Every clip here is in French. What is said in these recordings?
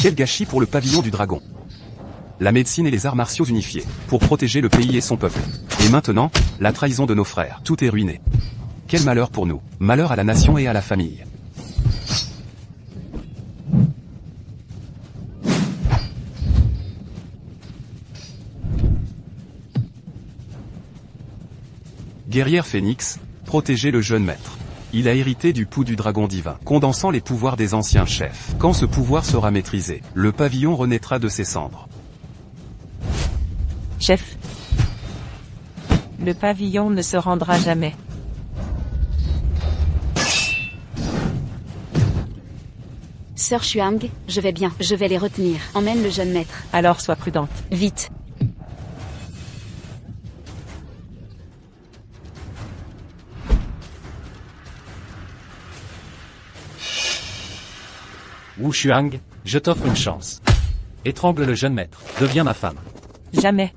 Quel gâchis pour le pavillon du dragon. La médecine et les arts martiaux unifiés, pour protéger le pays et son peuple. Et maintenant, la trahison de nos frères, tout est ruiné. Quel malheur pour nous, malheur à la nation et à la famille. Guerrière Phénix, protégez le jeune maître. Il a hérité du pouls du dragon divin, condensant les pouvoirs des anciens chefs. Quand ce pouvoir sera maîtrisé, le pavillon renaîtra de ses cendres. Chef. Le pavillon ne se rendra jamais. Sœur Xuang, je vais bien, je vais les retenir. Emmène le jeune maître. Alors sois prudente. Vite. Wu Xuang, je t'offre une chance. Étrangle le jeune maître, deviens ma femme. Jamais.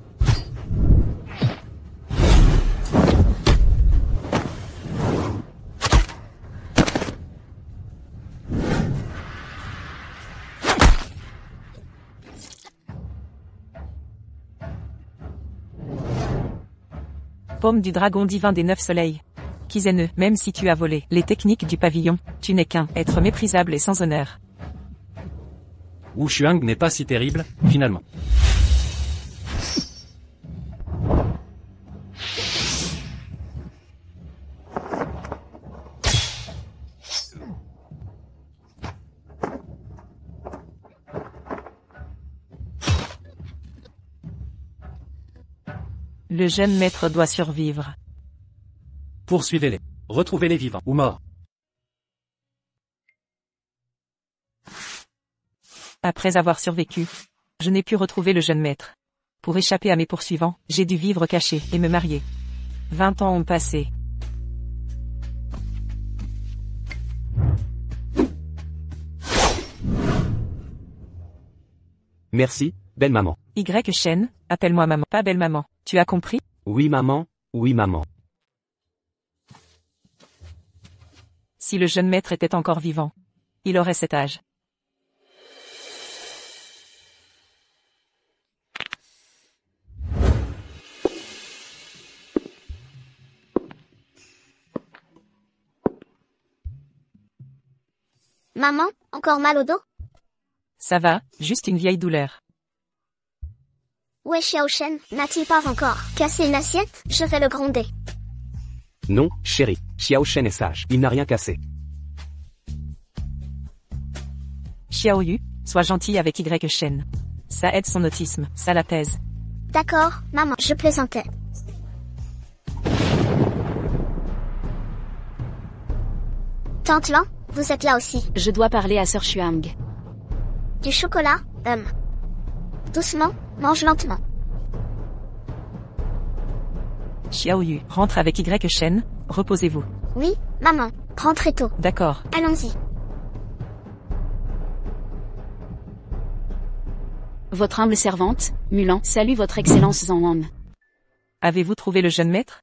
Paume du dragon divin des 9 soleils. Kizene, même si tu as volé les techniques du pavillon, tu n'es qu'un être méprisable et sans honneur. Wu Xuang n'est pas si terrible, finalement. Le jeune maître doit survivre. Poursuivez-les. Retrouvez-les vivants ou morts. Après avoir survécu, je n'ai pu retrouver le jeune maître. Pour échapper à mes poursuivants, j'ai dû vivre caché et me marier. 20 ans ont passé. Merci, belle maman. Y. Shen, appelle-moi maman, pas belle maman. Tu as compris? Oui maman, oui maman. Si le jeune maître était encore vivant, il aurait cet âge. Maman, encore mal au dos? Ça va, juste une vieille douleur. Où est Xiao Shen? N'a-t-il pas encore cassé une assiette? Je vais le gronder. Non, chérie, Xiao Shen est sage, il n'a rien cassé. Xiao Yu, sois gentil avec Y. Shen. Ça aide son autisme, ça l'apaise. D'accord, maman, je plaisantais. Tante Lan, vous êtes là aussi. Je dois parler à Sœur Xuang. Du chocolat, doucement, mange lentement. Xiao Yu, rentre avec Y. Shen, reposez-vous. Oui, maman, rentrez tôt. D'accord. Allons-y. Votre humble servante, Mulan, salue votre excellence Zhang. Avez-vous trouvé le jeune maître?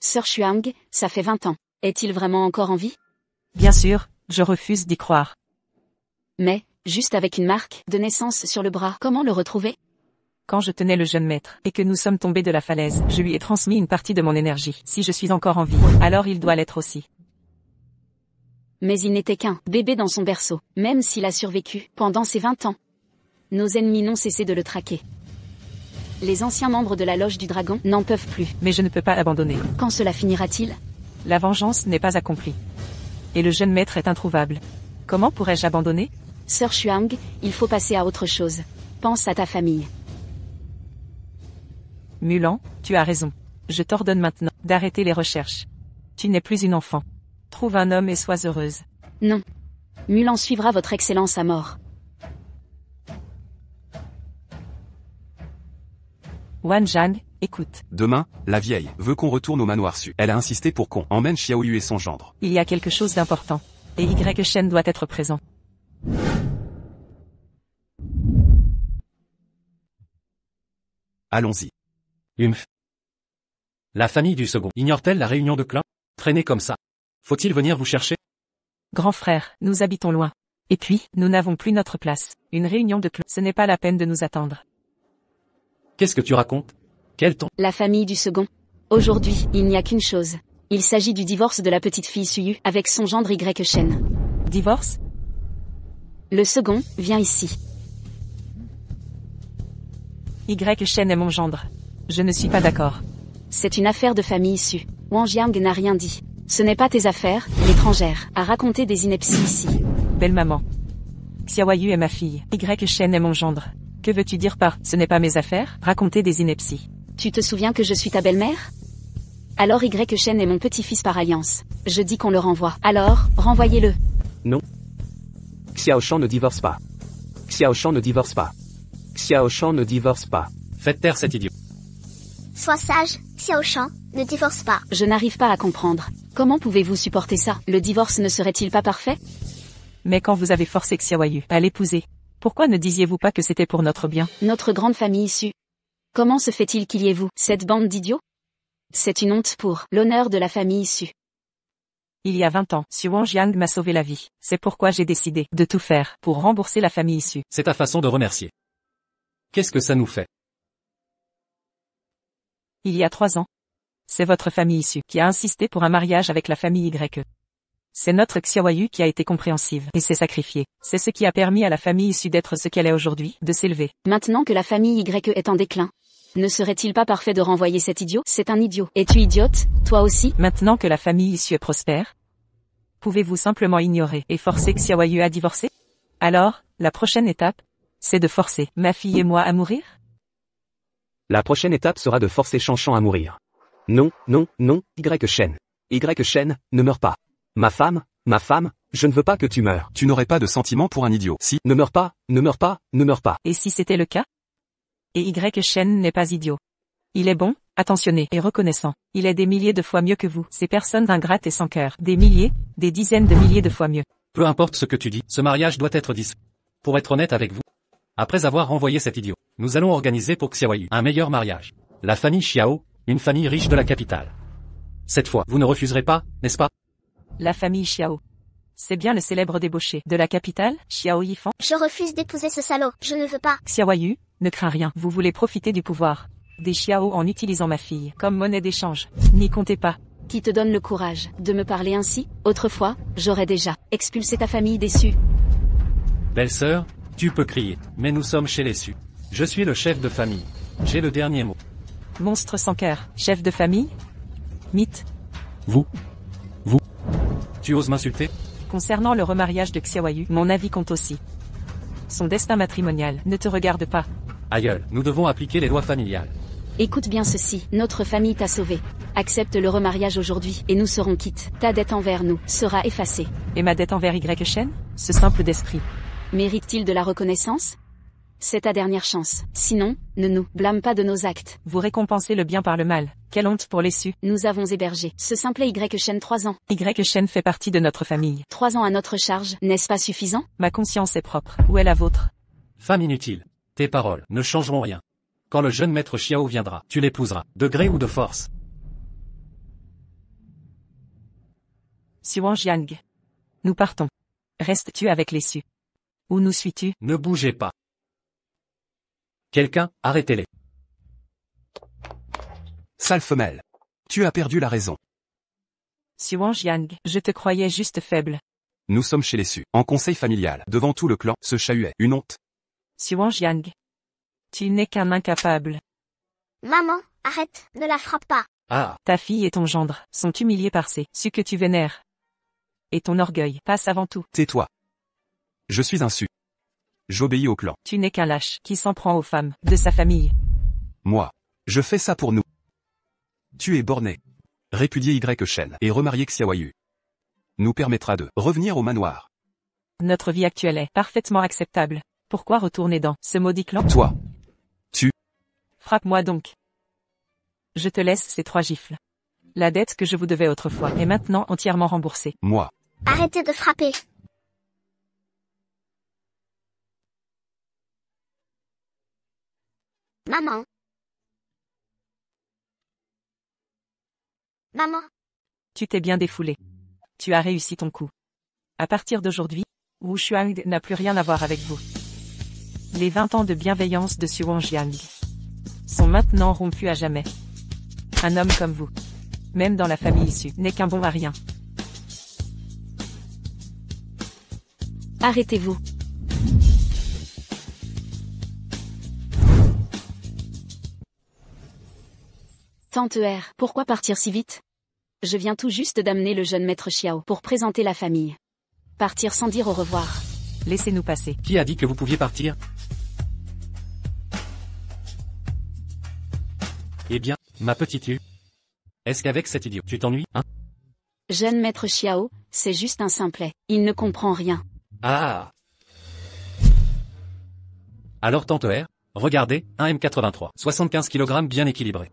Sœur Xuang, ça fait 20 ans. Est-il vraiment encore en vie? Bien sûr, je refuse d'y croire. Mais, juste avec une marque de naissance sur le bras, comment le retrouver? Quand je tenais le jeune maître, et que nous sommes tombés de la falaise, je lui ai transmis une partie de mon énergie. Si je suis encore en vie, alors il doit l'être aussi. Mais il n'était qu'un bébé dans son berceau, même s'il a survécu pendant ces 20 ans. Nos ennemis n'ont cessé de le traquer. Les anciens membres de la loge du dragon n'en peuvent plus. Mais je ne peux pas abandonner. Quand cela finira-t-il? La vengeance n'est pas accomplie. Et le jeune maître est introuvable. Comment pourrais-je abandonner? Sœur Xuang, il faut passer à autre chose. Pense à ta famille. Mulan, tu as raison. Je t'ordonne maintenant d'arrêter les recherches. Tu n'es plus une enfant. Trouve un homme et sois heureuse. Non. Mulan suivra votre excellence à mort. Wan Zhang, écoute. Demain, la vieille veut qu'on retourne au manoir Su. Elle a insisté pour qu'on emmène Xiao Yu et son gendre. Il y a quelque chose d'important. Et Y. Shen doit être présent. Allons-y. Humph. La famille du second ignore-t-elle la réunion de clan? Traîner comme ça. Faut-il venir vous chercher? Grand frère, nous habitons loin. Et puis, nous n'avons plus notre place. Une réunion de clan, ce n'est pas la peine de nous attendre. Qu'est-ce que tu racontes? Quel ton? La famille du second. Aujourd'hui, il n'y a qu'une chose. Il s'agit du divorce de la petite fille Suyu avec son gendre Y Shen. Divorce? Le second, vient ici. Y Shen est mon gendre. Je ne suis pas d'accord. C'est une affaire de famille issue. Wang Jiang n'a rien dit. Ce n'est pas tes affaires, l'étrangère, à raconter des inepties ici. Belle maman. Xiaoyu est ma fille. Y Shen est mon gendre. Que veux-tu dire par « ce n'est pas mes affaires » raconter des inepties? Tu te souviens que je suis ta belle-mère? Alors Y Shen est mon petit-fils par alliance. Je dis qu'on le renvoie. Alors, renvoyez-le. Non. Xiaoshan ne divorce pas. Xiaoshan ne divorce pas. Xiaoshan ne divorce pas. Faites taire cet idiot. Sois sage, Xiaoshan, ne divorce pas. Je n'arrive pas à comprendre. Comment pouvez-vous supporter ça? Le divorce ne serait-il pas parfait? Mais quand vous avez forcé Xiaoyu à l'épouser, pourquoi ne disiez-vous pas que c'était pour notre bien? Notre grande famille issue. Comment se fait-il qu'il y ait vous, cette bande d'idiots? C'est une honte pour l'honneur de la famille issue. Il y a 20 ans, Xu Wangjiang m'a sauvé la vie. C'est pourquoi j'ai décidé de tout faire pour rembourser la famille issue. C'est ta façon de remercier. Qu'est-ce que ça nous fait? Il y a 3 ans, c'est votre famille issue qui a insisté pour un mariage avec la famille Y. C'est notre Xiaoyu qui a été compréhensive et s'est sacrifiée. C'est ce qui a permis à la famille issue d'être ce qu'elle est aujourd'hui, de s'élever. Maintenant que la famille Y est en déclin, ne serait-il pas parfait de renvoyer cet idiot? C'est un idiot. Es-tu idiote, toi aussi? Maintenant que la famille issue est prospère, pouvez-vous simplement ignorer et forcer Xiaoyu à divorcer? Alors, la prochaine étape, c'est de forcer ma fille et moi à mourir? La prochaine étape sera de forcer Chanchan à mourir. Non, non, non, Y Shen. Y Shen, ne meurs pas. Ma femme, je ne veux pas que tu meurs. Tu n'aurais pas de sentiment pour un idiot. Si, Ne meurs pas, ne meurs pas, ne meurs pas. Et si c'était le cas? Et Y Shen n'est pas idiot. Il est bon, attentionné et reconnaissant. Il est des milliers de fois mieux que vous. Ces personnes ingrates et sans cœur. Des milliers, des dizaines de milliers de fois mieux. Peu importe ce que tu dis, ce mariage doit être dissout. Pour être honnête avec vous, après avoir renvoyé cet idiot, nous allons organiser pour Xiaoyu un meilleur mariage. La famille Xiao, une famille riche de la capitale. Cette fois, vous ne refuserez pas, n'est-ce pas? La famille Xiao. C'est bien le célèbre débauché de la capitale, Xiao Yifan. Je refuse d'épouser ce salaud, je ne veux pas. Xiaoyu, ne crains rien. Vous voulez profiter du pouvoir des Xiao en utilisant ma fille comme monnaie d'échange. N'y comptez pas. Qui te donne le courage de me parler ainsi? Autrefois, j'aurais déjà expulsé ta famille déçue. Belle-sœur, tu peux crier, mais nous sommes chez les Su. Je suis le chef de famille. J'ai le dernier mot. Monstre sans cœur, chef de famille? Mythe. Vous. Tu oses m'insulter? Concernant le remariage de Xiaoyu, mon avis compte aussi. Son destin matrimonial ne te regarde pas. Aïeul, nous devons appliquer les lois familiales. Écoute bien ceci, notre famille t'a sauvé. Accepte le remariage aujourd'hui, et nous serons quittes. Ta dette envers nous sera effacée. Et ma dette envers Y Shen? Ce simple d'esprit. Mérite-t-il de la reconnaissance? C'est ta dernière chance. Sinon, ne nous blâme pas de nos actes. Vous récompensez le bien par le mal. Quelle honte pour les Su. Nous avons hébergé ce simple Y Shen 3 ans. Y Shen fait partie de notre famille. 3 ans à notre charge, n'est-ce pas suffisant? Ma conscience est propre. Où est la vôtre? Femme inutile. Tes paroles ne changeront rien. Quand le jeune maître Xiao viendra, tu l'épouseras, de gré ou de force. Xu Wangjiang. Nous partons. Restes-tu avec les Su? Où nous suis-tu? Ne bougez pas. Quelqu'un, arrêtez-les. Sale femelle. Tu as perdu la raison. Xu Wangjiang, je te croyais juste faible. Nous sommes chez les Su, en conseil familial, devant tout le clan, ce chahut une honte. Xu Wangjiang. Tu n'es qu'un incapable. Maman, arrête, ne la frappe pas. Ah, Ta fille et ton gendre sont humiliés par ces Su que tu vénères. Et ton orgueil passe avant tout. Tais-toi. Je suis un Su. J'obéis au clan. Tu n'es qu'un lâche qui s'en prend aux femmes de sa famille. Moi. Je fais ça pour nous. Tu es borné. Répudier Y Shen et remarier Xiaoyu nous permettra de revenir au manoir. Notre vie actuelle est parfaitement acceptable. Pourquoi retourner dans ce maudit clan? Toi. Frappe-moi donc. Je te laisse ces 3 gifles. La dette que je vous devais autrefois est maintenant entièrement remboursée. Moi. Arrêtez de frapper. Maman. Maman. Tu t'es bien défoulé. Tu as réussi ton coup. À partir d'aujourd'hui, Wu Shuang n'a plus rien à voir avec vous. Les 20 ans de bienveillance de Xu Wangjiang sont maintenant rompus à jamais. Un homme comme vous, même dans la famille issue, n'est qu'un bon à rien. Arrêtez-vous. Tante R, pourquoi partir si vite? Je viens tout juste d'amener le jeune maître Xiao pour présenter la famille. Partir sans dire au revoir. Laissez-nous passer. Qui a dit que vous pouviez partir? Eh bien, ma petite Yu. Est-ce qu'avec cet idiot, tu t'ennuies, hein? Jeune maître Xiao, c'est juste un simplet. Il ne comprend rien. Ah. Alors tante R, regardez, un M83, 75 kg bien équilibré.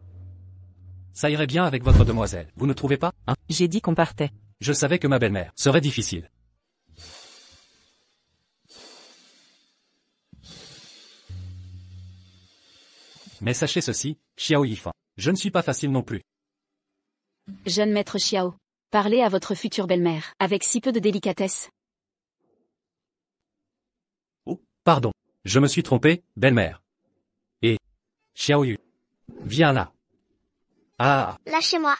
Ça irait bien avec votre demoiselle, vous ne trouvez pas, hein? J'ai dit qu'on partait. Je savais que ma belle-mère serait difficile. Mais sachez ceci, Xiao Yifan, je ne suis pas facile non plus. Jeune maître Xiao, parlez à votre future belle-mère, avec si peu de délicatesse. Oh, pardon, je me suis trompé, belle-mère. Et Xiao Yu, viens là. Ah, Lâchez-moi.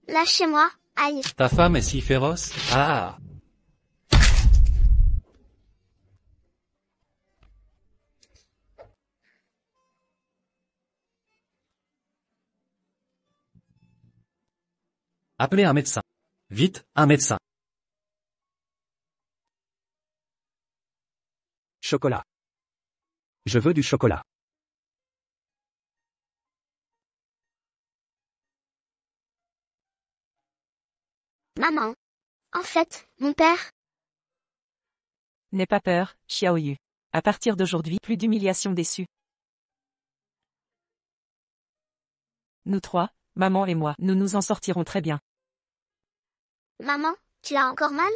Lâchez-moi, aïe. ta femme est si féroce. Ah. Appelez un médecin. Vite, un médecin. Chocolat. Je veux du chocolat. Maman. En fait, mon père, N'aie pas peur, Xiao Yu. À partir d'aujourd'hui, plus d'humiliation déçue. Nous trois, maman et moi, nous nous en sortirons très bien. maman, tu as encore mal?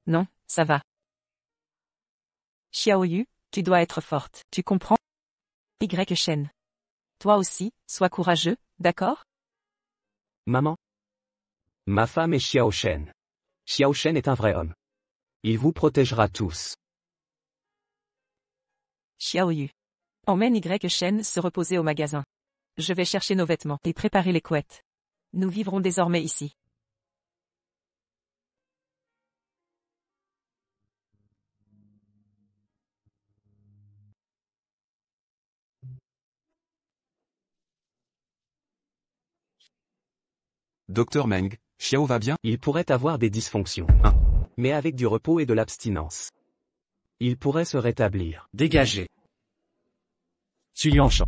Non, ça va. Xiao Yu, tu dois être forte, tu comprends? Y Shen. Toi aussi, sois courageux, d'accord? Maman. Ma femme est Xiao Shen. Xiao Shen est un vrai homme. Il vous protégera tous. Xiao Yu. Emmène Y Shen se reposer au magasin. Je vais chercher nos vêtements et préparer les couettes. Nous vivrons désormais ici. Docteur Meng, Xiao va bien? Il pourrait avoir des dysfonctions. Mais avec du repos et de l'abstinence. Il pourrait se rétablir. Dégagez. Xu Yuanshan.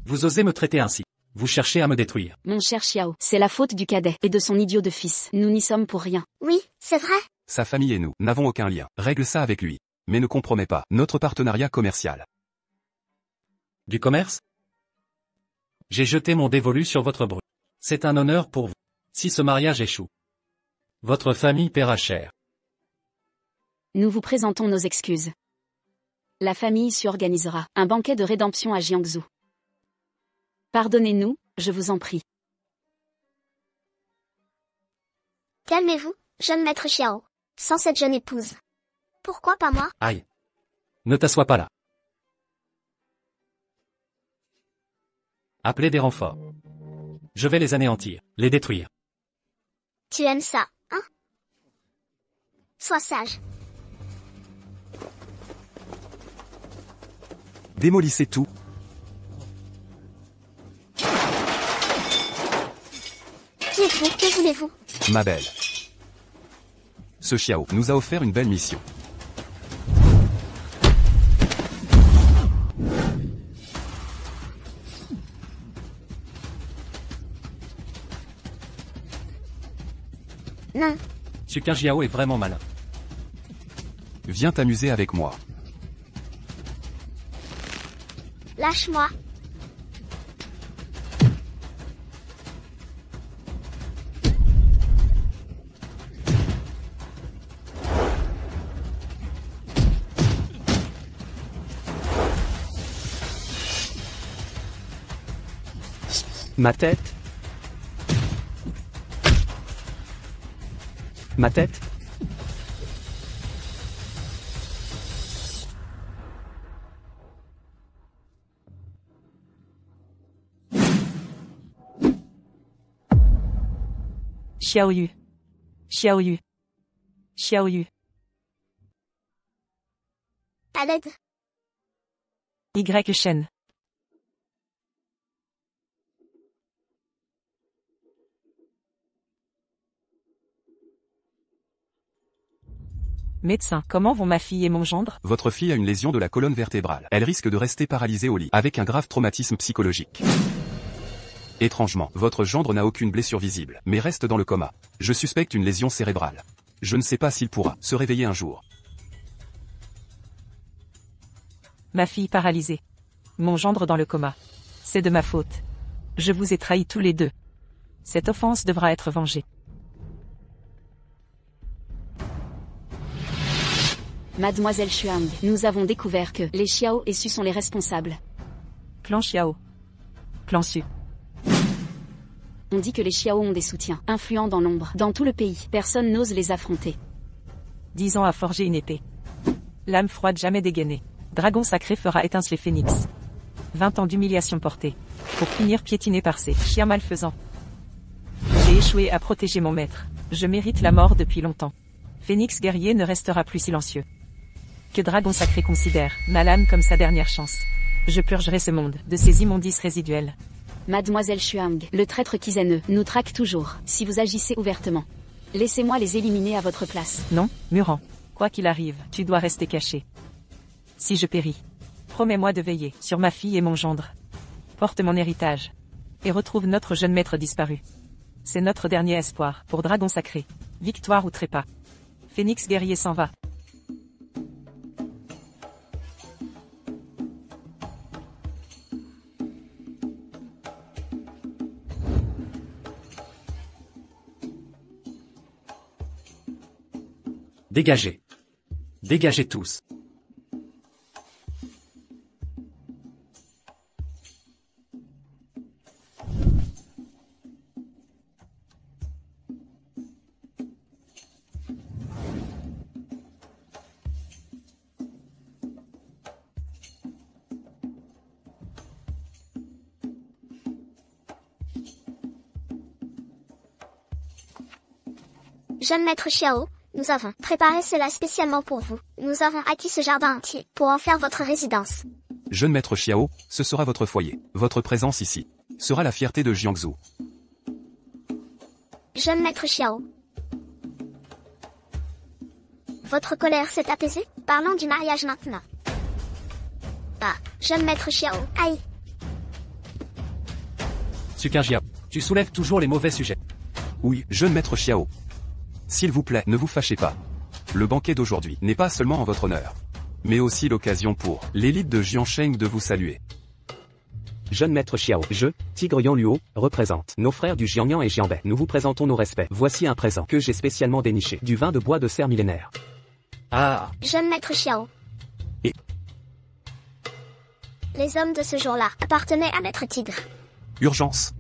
Vous osez me traiter ainsi. Vous cherchez à me détruire. Mon cher Xiao, c'est la faute du cadet et de son idiot de fils. Nous n'y sommes pour rien. Oui, c'est vrai. Sa famille et nous n'avons aucun lien. Règle ça avec lui. Mais ne compromets pas notre partenariat commercial. Du commerce? J'ai jeté mon dévolu sur votre brûle. C'est un honneur pour vous. Si ce mariage échoue, votre famille paiera cher. Nous vous présentons nos excuses. La famille organisera un banquet de rédemption à Jiangsu. Pardonnez-nous, je vous en prie. Calmez-vous, jeune maître Xiao. Sans cette jeune épouse. Pourquoi pas moi? Aïe. Ne t'assois pas là. Appelez des renforts. Je vais les anéantir, les détruire. Tu aimes ça, hein? Sois sage. Démolissez tout. Qui êtes-vous? Que voulez-vous? Ma belle. Ce Xiao nous a offert une belle mission. Non. Sukin Jiao est vraiment malin. Viens t'amuser avec moi. Lâche-moi. Ma tête. Ma tête. Xiaoyu. Xiaoyu. Xiaoyu. À l'aide. Y Shen. Médecin, comment vont ma fille et mon gendre? Votre fille a une lésion de la colonne vertébrale. Elle risque de rester paralysée au lit, avec un grave traumatisme psychologique. Étrangement, votre gendre n'a aucune blessure visible, mais reste dans le coma. Je suspecte une lésion cérébrale. Je ne sais pas s'il pourra se réveiller un jour. Ma fille paralysée. Mon gendre dans le coma. C'est de ma faute. Je vous ai trahis tous les deux. Cette offense devra être vengée. Mademoiselle Xuang, nous avons découvert que les Xiao et Su sont les responsables. Clan Xiao. Clan Su. On dit que les Xiao ont des soutiens, influents dans l'ombre. Dans tout le pays, personne n'ose les affronter. 10 ans à forger une épée. Lame froide jamais dégainée. Dragon sacré fera étinceler Phénix. 20 ans d'humiliation portée. Pour finir piétiné par ces chiens malfaisants. J'ai échoué à protéger mon maître. Je mérite la mort depuis longtemps. Phénix guerrier ne restera plus silencieux. Que Dragon sacré considère ma lame comme sa dernière chance. Je purgerai ce monde de ses immondices résiduelles. Mademoiselle Xuang, le traître Kizane nous traque toujours, si vous agissez ouvertement. Laissez-moi les éliminer à votre place. Non, Muran. Quoi qu'il arrive, tu dois rester caché. Si je péris, promets-moi de veiller sur ma fille et mon gendre. Porte mon héritage. Et retrouve notre jeune maître disparu. C'est notre dernier espoir pour Dragon sacré. Victoire ou trépas. Phénix guerrier s'en va. Dégagez. Dégagez tous. Jeune maître Xiao, nous avons préparé cela spécialement pour vous. Nous avons acquis ce jardin entier pour en faire votre résidence. Jeune maître Xiao, ce sera votre foyer. Votre présence ici sera la fierté de Jiangsu. Jeune maître Xiao. Votre colère s'est apaisée? Parlons du mariage maintenant. Ah, jeune maître Xiao, aïe. Sukinjia, tu soulèves toujours les mauvais sujets. Oui, jeune maître Xiao. S'il vous plaît, ne vous fâchez pas. Le banquet d'aujourd'hui n'est pas seulement en votre honneur, mais aussi l'occasion pour l'élite de Jiansheng de vous saluer. Jeune maître Xiao, je, Tigre Yanluo, représente nos frères du Jiangnan et Jianbei. Nous vous présentons nos respects. Voici un présent que j'ai spécialement déniché. Du vin de bois de serre millénaire. Ah, Jeune maître Xiao. Et les hommes de ce jour-là appartenaient à maître Tigre. urgence.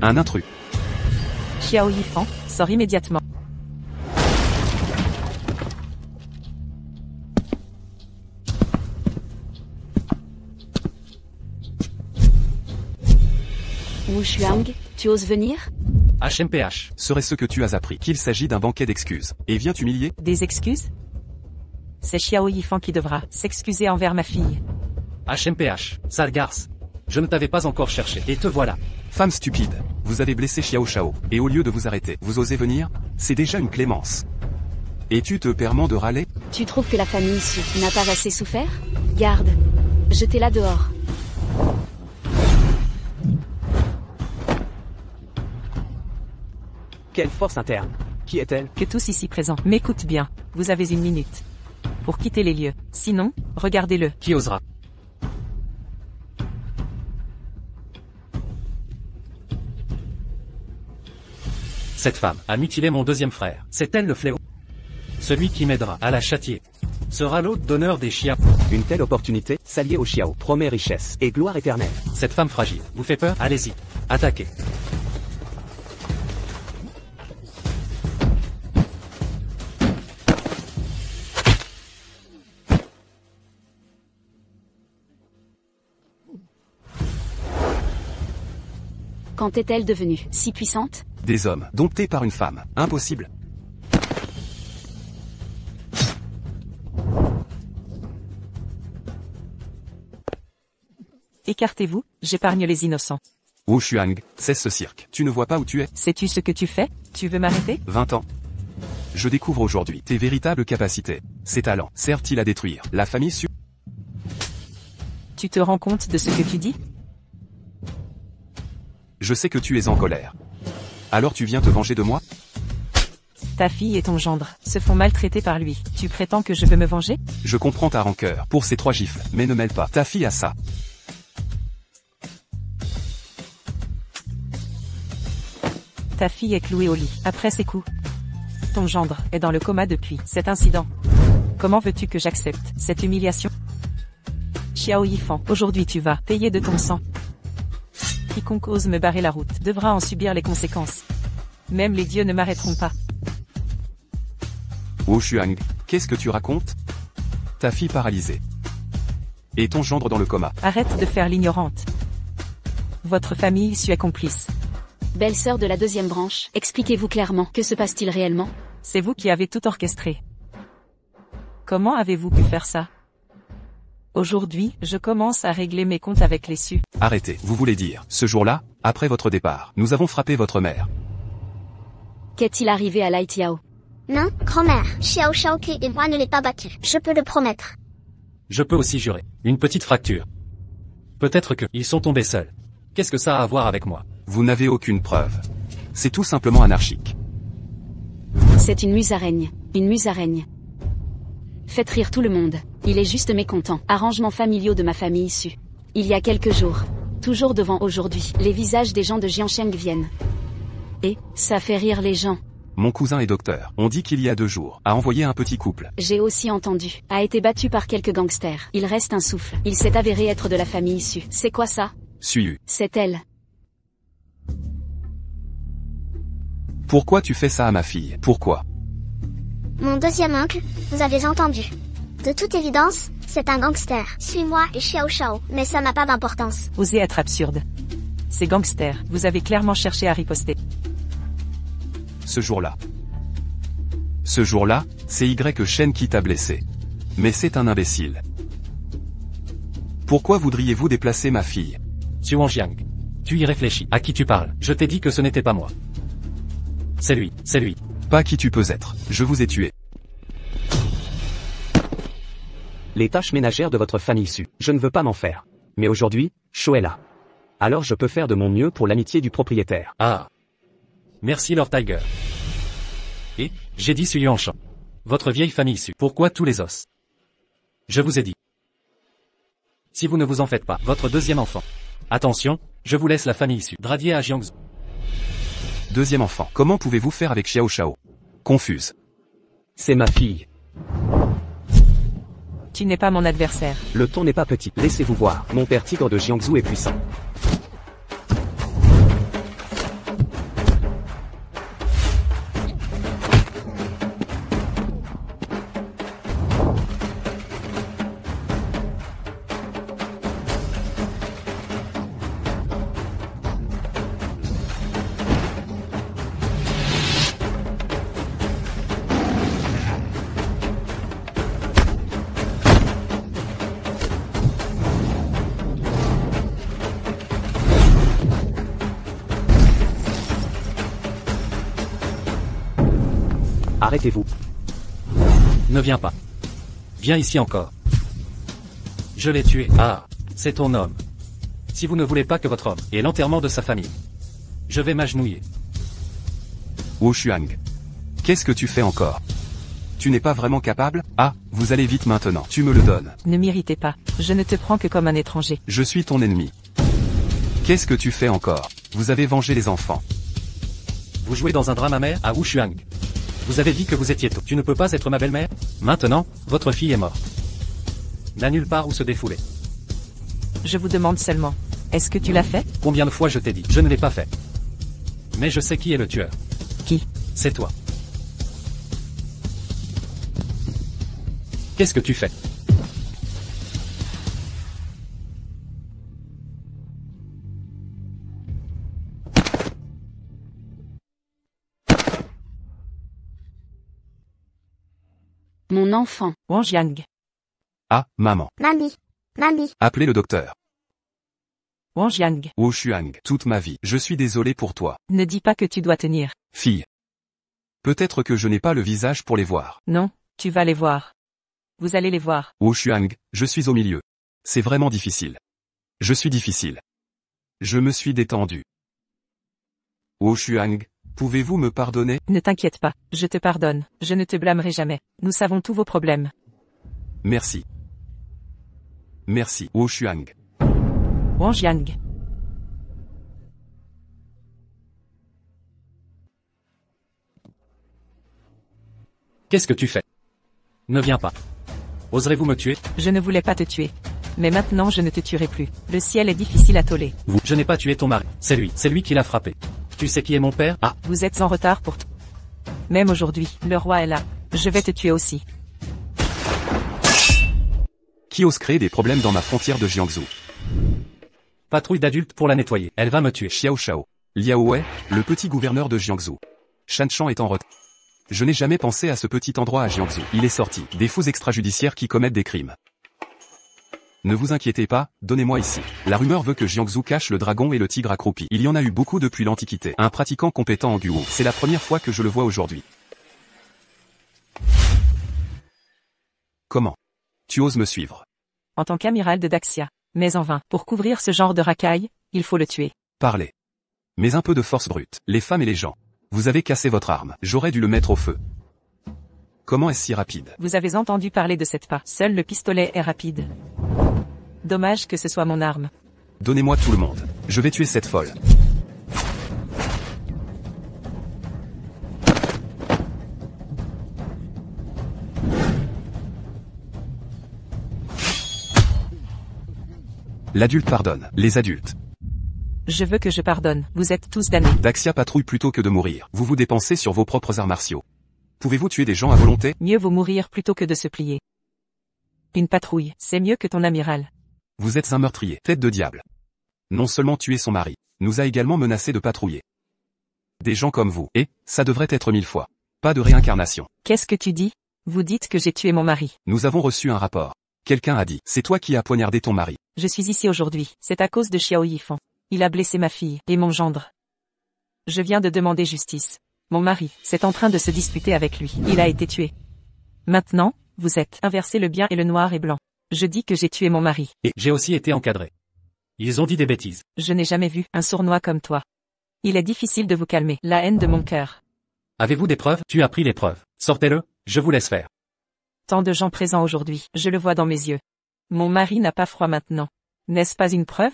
Un intrus. Xiao Yifan, sort immédiatement. Wu Xuang, tu oses venir? HMPH. Serait ce que tu as appris qu'il s'agit d'un banquet d'excuses, et viens t'humilier? Des excuses? C'est Xiao Yifan qui devra s'excuser envers ma fille. HMPH. Sale garce. Je ne t'avais pas encore cherché, et te voilà. Femme stupide, vous avez blessé Xiao Shao, et au lieu de vous arrêter, vous osez venir? C'est déjà une clémence. Et tu te permets de râler? Tu trouves que la famille Su n'a pas assez souffert? Garde. Jetez-la dehors. Quelle force interne. Qui est-elle? Que tous ici présents m'écoutent bien. Vous avez 1 minute pour quitter les lieux. Sinon, regardez-le. Qui osera? Cette femme a mutilé mon deuxième frère. C'est elle le fléau. Celui qui m'aidera à la châtier sera l'hôte d'honneur des Xiao. Une telle opportunité, s'allier au Xiao, promet richesse et gloire éternelle. Cette femme fragile vous fait peur? Allez-y. Attaquez. Quand est-elle devenue si puissante? Des hommes, domptés par une femme. Impossible. Écartez-vous, j'épargne les innocents. Wu Shuang, cesse ce cirque. Tu ne vois pas où tu es? Sais-tu ce que tu fais? Tu veux m'arrêter? 20 ans. Je découvre aujourd'hui tes véritables capacités. Ces talents servent-ils à détruire la famille Su? Tu te rends compte de ce que tu dis? Je sais que tu es en colère. Alors tu viens te venger de moi? Ta fille et ton gendre se font maltraiter par lui. Tu prétends que je veux me venger? Je comprends ta rancœur pour ces 3 gifles, mais ne mêle pas ta fille à ça. Ta fille est clouée au lit, après ces coups. Ton gendre est dans le coma depuis cet incident. Comment veux-tu que j'accepte cette humiliation? Xiao Yifan, aujourd'hui tu vas payer de ton sang. Quiconque ose me barrer la route devra en subir les conséquences. Même les dieux ne m'arrêteront pas. Wu Shuang, qu'est-ce que tu racontes? Ta fille paralysée. Et ton gendre dans le coma. Arrête de faire l'ignorante. Votre famille issue est complice. Belle-sœur de la deuxième branche, expliquez-vous clairement, que se passe-t-il réellement? C'est vous qui avez tout orchestré. Comment avez-vous pu faire ça? Aujourd'hui, je commence à régler mes comptes avec les Su. Arrêtez, vous voulez dire, ce jour-là, après votre départ, nous avons frappé votre mère. Qu'est-il arrivé à Lai Tiao? Non, grand-mère, Xiao Shaoqi et moi ne l'ai pas battu. Je peux le promettre. Je peux aussi jurer. Une petite fracture. Peut-être que ils sont tombés seuls. Qu'est-ce que ça a à voir avec moi? Vous n'avez aucune preuve. C'est tout simplement anarchique. C'est une musaraigne. Une musaraigne. Faites rire tout le monde. Il est juste mécontent. Arrangements familiaux de ma famille issue. Il y a quelques jours. Toujours devant aujourd'hui. Les visages des gens de Jiansheng viennent. Et, ça fait rire les gens. Mon cousin est docteur. On dit qu'il y a 2 jours, a envoyé un petit couple. J'ai aussi entendu. A été battu par quelques gangsters. Il reste un souffle. Il s'est avéré être de la famille issue. C'est quoi ça? Suyu. C'est elle. Pourquoi tu fais ça à ma fille? Pourquoi? Mon deuxième oncle, vous avez entendu. De toute évidence, c'est un gangster. Suis-moi et Xiao Shao, mais ça n'a pas d'importance. Osez être absurde. Ces gangsters, vous avez clairement cherché à riposter. Ce jour-là. Ce jour-là, c'est Y Shen qui t'a blessé. Mais c'est un imbécile. Pourquoi voudriez-vous déplacer ma fille? Xuanjiang. Tu y réfléchis. À qui tu parles? Je t'ai dit que ce n'était pas moi. C'est lui, c'est lui. Pas qui tu peux être. Je vous ai tué. Les tâches ménagères de votre famille Su. Je ne veux pas m'en faire. Mais aujourd'hui, Sho est là. Alors je peux faire de mon mieux pour l'amitié du propriétaire. Ah. Merci Lord Tiger. Et, j'ai dit Su Yuanshan. Votre vieille famille Su. Pourquoi tous les os? Je vous ai dit. Si vous ne vous en faites pas, votre deuxième enfant. Attention, je vous laisse la famille Su. Dradier à Jiangsu. Deuxième enfant. Comment pouvez-vous faire avec Xiao Shao? Confuse. C'est ma fille. Tu n'es pas mon adversaire. Le ton n'est pas petit. Laissez-vous voir. Mon père tigre de Jiangsu est puissant. Arrêtez-vous. Ne viens pas. Viens ici encore. Je l'ai tué. Ah, c'est ton homme. Si vous ne voulez pas que votre homme ait l'enterrement de sa famille, je vais m'agenouiller. Wu Shuang. Qu'est-ce que tu fais encore? Tu n'es pas vraiment capable? Ah, vous allez vite maintenant. Tu me le donnes. Ne m'irritez pas. Je ne te prends que comme un étranger. Je suis ton ennemi. Qu'est-ce que tu fais encore? Vous avez vengé les enfants. Vous jouez dans un drame amer à Wushuang. Vous avez dit que vous étiez tôt. Tu ne peux pas être ma belle-mère? Maintenant, votre fille est morte. N'a nulle part où se défouler. Je vous demande seulement. Est-ce que tu l'as fait? Combien de fois je t'ai dit? Je ne l'ai pas fait. Mais je sais qui est le tueur. Qui? C'est toi. Qu'est-ce que tu fais? Mon enfant. Wang Jiang. Ah, maman. Mamie. Mamie. Appelez le docteur. Wang Jiang. Wu Xuang, toute ma vie, je suis désolé pour toi. Ne dis pas que tu dois tenir. Fille. Peut-être que je n'ai pas le visage pour les voir. Non, tu vas les voir. Vous allez les voir. Wu Xuang, je suis au milieu. C'est vraiment difficile. Je suis difficile. Je me suis détendu. Wu Xuang, pouvez-vous me pardonner? Ne t'inquiète pas, je te pardonne, je ne te blâmerai jamais. Nous savons tous vos problèmes. Merci. Merci, Wu Xuang. Wang Jiang. Qu'est-ce que tu fais? Ne viens pas. Oserez-vous me tuer? Je ne voulais pas te tuer. Mais maintenant je ne te tuerai plus. Le ciel est difficile à toller. Je n'ai pas tué ton mari. C'est lui qui l'a frappé. Tu sais qui est mon père? Ah, Vous êtes en retard pour tout. Même aujourd'hui, le roi est là. Je vais te tuer aussi. Qui ose créer des problèmes dans ma frontière de Jiangsu? patrouille d'adultes pour la nettoyer. Elle va me tuer. Xiao Shao. Liao Wei, le petit gouverneur de Jiangsu. Shan Shan est en retard. Je n'ai jamais pensé à ce petit endroit à Jiangsu. Il est sorti. Des fous extrajudiciaires qui commettent des crimes. Ne vous inquiétez pas, donnez-moi ici. La rumeur veut que Jiangsu cache le dragon et le tigre accroupi. Il y en a eu beaucoup depuis l'Antiquité. Un pratiquant compétent en Guo. C'est la première fois que je le vois aujourd'hui. Comment? Tu oses me suivre? En tant qu'amiral de Daxia. Mais en vain. Pour couvrir ce genre de racaille, il faut le tuer. Parlez. Mais un peu de force brute. Les femmes et les gens. Vous avez cassé votre arme. J'aurais dû le mettre au feu. Comment est-ce si rapide? Vous avez entendu parler de cette pas. Seul le pistolet est rapide. Dommage que ce soit mon arme. Donnez-moi tout le monde. Je vais tuer cette folle. L'adulte pardonne. Les adultes. Je veux que je pardonne. Vous êtes tous damnés. Daxia patrouille plutôt que de mourir. Vous vous dépensez sur vos propres arts martiaux. Pouvez-vous tuer des gens à volonté? Mieux vaut mourir plutôt que de se plier. Une patrouille, c'est mieux que ton amiral. Vous êtes un meurtrier, tête de diable. Non seulement tué son mari, nous a également menacé de patrouiller. Des gens comme vous, et, ça devrait être 1000 fois. Pas de réincarnation. Qu'est-ce que tu dis? Vous dites que j'ai tué mon mari. Nous avons reçu un rapport. Quelqu'un a dit, c'est toi qui as poignardé ton mari. Je suis ici aujourd'hui, c'est à cause de Xiao Yifan. Il a blessé ma fille, et mon gendre. Je viens de demander justice. Mon mari, c'est en train de se disputer avec lui. Il a été tué. Maintenant, vous êtes inversé le bien et le noir et blanc. Je dis que j'ai tué mon mari. Et j'ai aussi été encadré. Ils ont dit des bêtises. Je n'ai jamais vu un sournois comme toi. Il est difficile de vous calmer, la haine de mon cœur. Avez-vous des preuves? Tu as pris les preuves. Sortez-le, je vous laisse faire. Tant de gens présents aujourd'hui, je le vois dans mes yeux. Mon mari n'a pas froid maintenant. N'est-ce pas une preuve?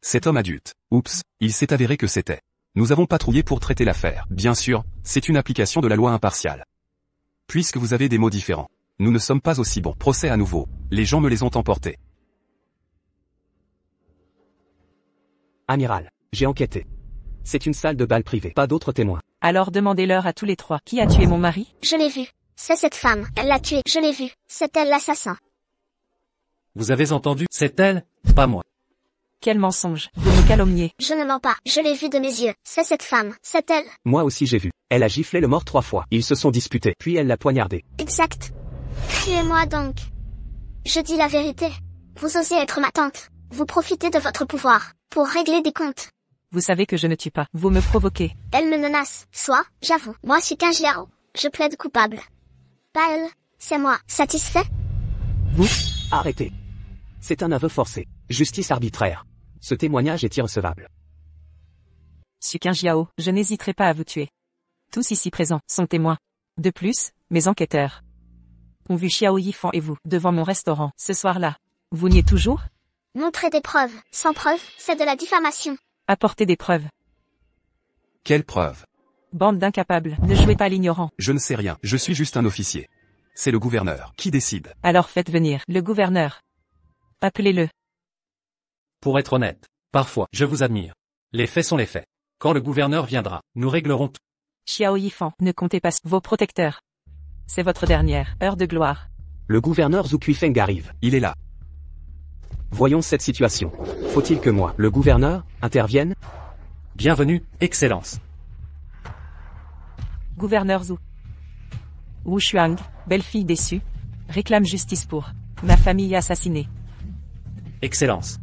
Cet homme adulte. Oups, il s'est avéré que c'était. Nous avons patrouillé pour traiter l'affaire. Bien sûr, c'est une application de la loi impartiale. Puisque vous avez des mots différents. Nous ne sommes pas aussi bons. Procès à nouveau. Les gens me les ont emportés. Amiral, j'ai enquêté. C'est une salle de bal privée, pas d'autres témoins. Alors demandez-leur à tous les trois. Qui a tué mon mari? Je l'ai vu. C'est cette femme. Elle l'a tué. Je l'ai vu. C'est elle l'assassin. Vous avez entendu? C'est elle, pas moi. Quel mensonge. Vous me calomniez. Je ne mens pas. Je l'ai vu de mes yeux. C'est cette femme. C'est elle. Moi aussi j'ai vu. Elle a giflé le mort 3 fois. Ils se sont disputés, puis elle l'a poignardé. Exact. Tuez-moi donc. Je dis la vérité. Vous osez être ma tante. Vous profitez de votre pouvoir pour régler des comptes. Vous savez que je ne tue pas. Vous me provoquez. Elle me menace. Soit, j'avoue. Moi je suis qu'un Jiao. Je plaide coupable. Pas elle. C'est moi. Satisfait? Vous? Arrêtez. C'est un aveu forcé. Justice arbitraire. Ce témoignage est irrecevable. Sukin Jiao, je n'hésiterai pas à vous tuer. Tous ici présents sont témoins. De plus, mes enquêteurs ont vu Xiao Yifan et vous devant mon restaurant ce soir-là. Vous niez toujours? Montrez des preuves. Sans preuve, c'est de la diffamation. Apportez des preuves. Quelle preuve? Bande d'incapables, ne jouez pas l'ignorant. Je ne sais rien, je suis juste un officier. C'est le gouverneur qui décide. Alors faites venir le gouverneur. Appelez-le. Pour être honnête, parfois, je vous admire. Les faits sont les faits. Quand le gouverneur viendra, nous réglerons tout. Xiao Yifan, ne comptez pas sur vos protecteurs. C'est votre dernière heure de gloire. Le gouverneur Zhu Kuifeng arrive. Il est là. Voyons cette situation. Faut-il que moi, le gouverneur, intervienne? Bienvenue, Excellence. Gouverneur Zhu. Wu Shuang, belle-fille déçue, réclame justice pour ma famille assassinée. Excellence.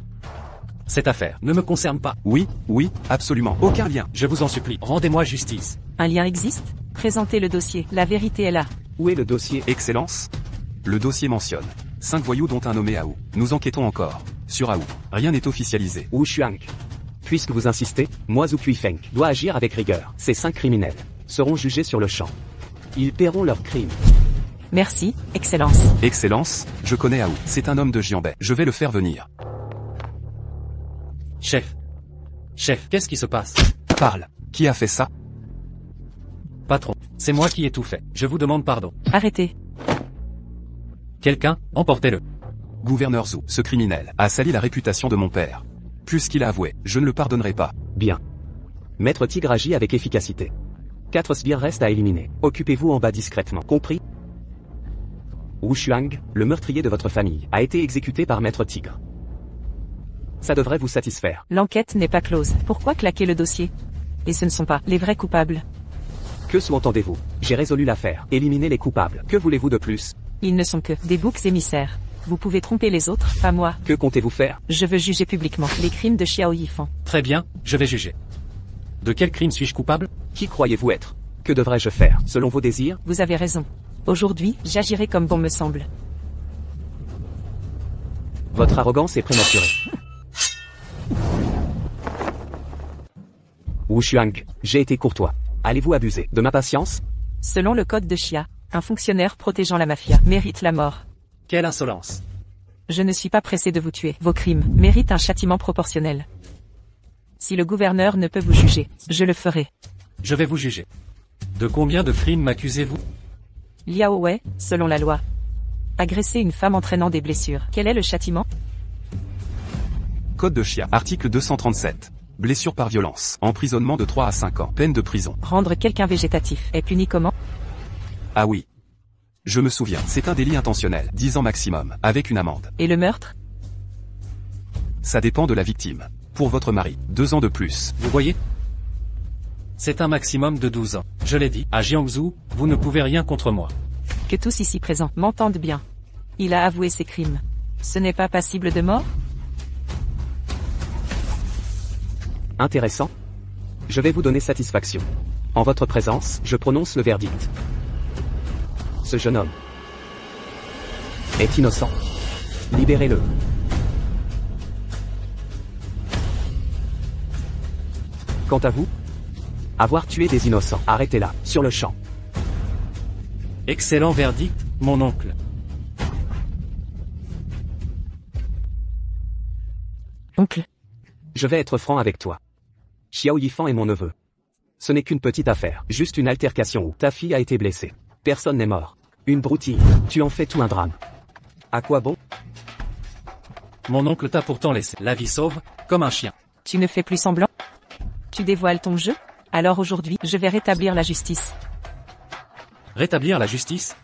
Cette affaire ne me concerne pas. Oui, oui, absolument. Aucun lien. Je vous en supplie, rendez-moi justice. Un lien existe? Présentez le dossier, la vérité est là. Où est le dossier? Excellence. Le dossier mentionne 5 voyous dont un nommé Ao. Nous enquêtons encore sur Ao. Rien n'est officialisé. Wu Shuang. Puisque vous insistez, moi Zhu Kuifeng doit agir avec rigueur. Ces 5 criminels seront jugés sur le champ. Ils paieront leurs crimes. Merci, Excellence. Excellence, je connais Ao. C'est un homme de Jianbei. Je vais le faire venir. Chef. Chef, qu'est-ce qui se passe? Parle. Qui a fait ça? Patron, c'est moi qui ai tout fait. Je vous demande pardon. Arrêtez. Quelqu'un, emportez-le. Gouverneur Zhu, ce criminel, a sali la réputation de mon père. Plus qu'il a avoué, je ne le pardonnerai pas. Bien. Maître Tigre agit avec efficacité. 4 sbires restent à éliminer. Occupez-vous en bas discrètement. Compris? Wu Shuang, le meurtrier de votre famille, a été exécuté par Maître Tigre. Ça devrait vous satisfaire. L'enquête n'est pas close. Pourquoi claquer le dossier? Et ce ne sont pas les vrais coupables. Que sous-entendez-vous? J'ai résolu l'affaire. Éliminez les coupables. Que voulez-vous de plus? Ils ne sont que des boucs émissaires. Vous pouvez tromper les autres, pas moi. Que comptez-vous faire? Je veux juger publiquement les crimes de Xiao Yifan. Très bien, je vais juger. De quel crime suis-je coupable? Qui croyez-vous être? Que devrais-je faire, selon vos désirs? Vous avez raison. Aujourd'hui, j'agirai comme bon me semble. Votre arrogance est prématurée. Wu Shuang, j'ai été courtois. Allez-vous abuser de ma patience? Selon le code de Xia, un fonctionnaire protégeant la mafia mérite la mort. Quelle insolence. Je ne suis pas pressé de vous tuer. Vos crimes méritent un châtiment proportionnel. Si le gouverneur ne peut vous juger, je le ferai. Je vais vous juger. De combien de crimes m'accusez-vous? Liao Wei, selon la loi. Agresser une femme entraînant des blessures. Quel est le châtiment? Code de Chia, article 237. Blessure par violence. Emprisonnement de 3 à 5 ans. Peine de prison. Rendre quelqu'un végétatif est puni comment? Ah oui. Je me souviens, c'est un délit intentionnel. 10 ans maximum, avec une amende. Et le meurtre? Ça dépend de la victime. Pour votre mari, 2 ans de plus. Vous voyez? C'est un maximum de 12 ans. Je l'ai dit, à Jiangsu, vous ne pouvez rien contre moi. Que tous ici présents m'entendent bien. Il a avoué ses crimes. Ce n'est pas passible de mort? Intéressant. Je vais vous donner satisfaction. En votre présence, je prononce le verdict. Ce jeune homme est innocent. Libérez-le. Quant à vous, avoir tué des innocents, arrêtez-la, sur le champ. Excellent verdict, mon oncle. Oncle. Je vais être franc avec toi. Xiao Yifan est mon neveu. Ce n'est qu'une petite affaire, juste une altercation où ta fille a été blessée. Personne n'est mort. Une broutille. Tu en fais tout un drame. À quoi bon? Mon oncle t'a pourtant laissé la vie sauve, comme un chien. Tu ne fais plus semblant? Tu dévoiles ton jeu? Alors aujourd'hui, je vais rétablir la justice. Rétablir la justice?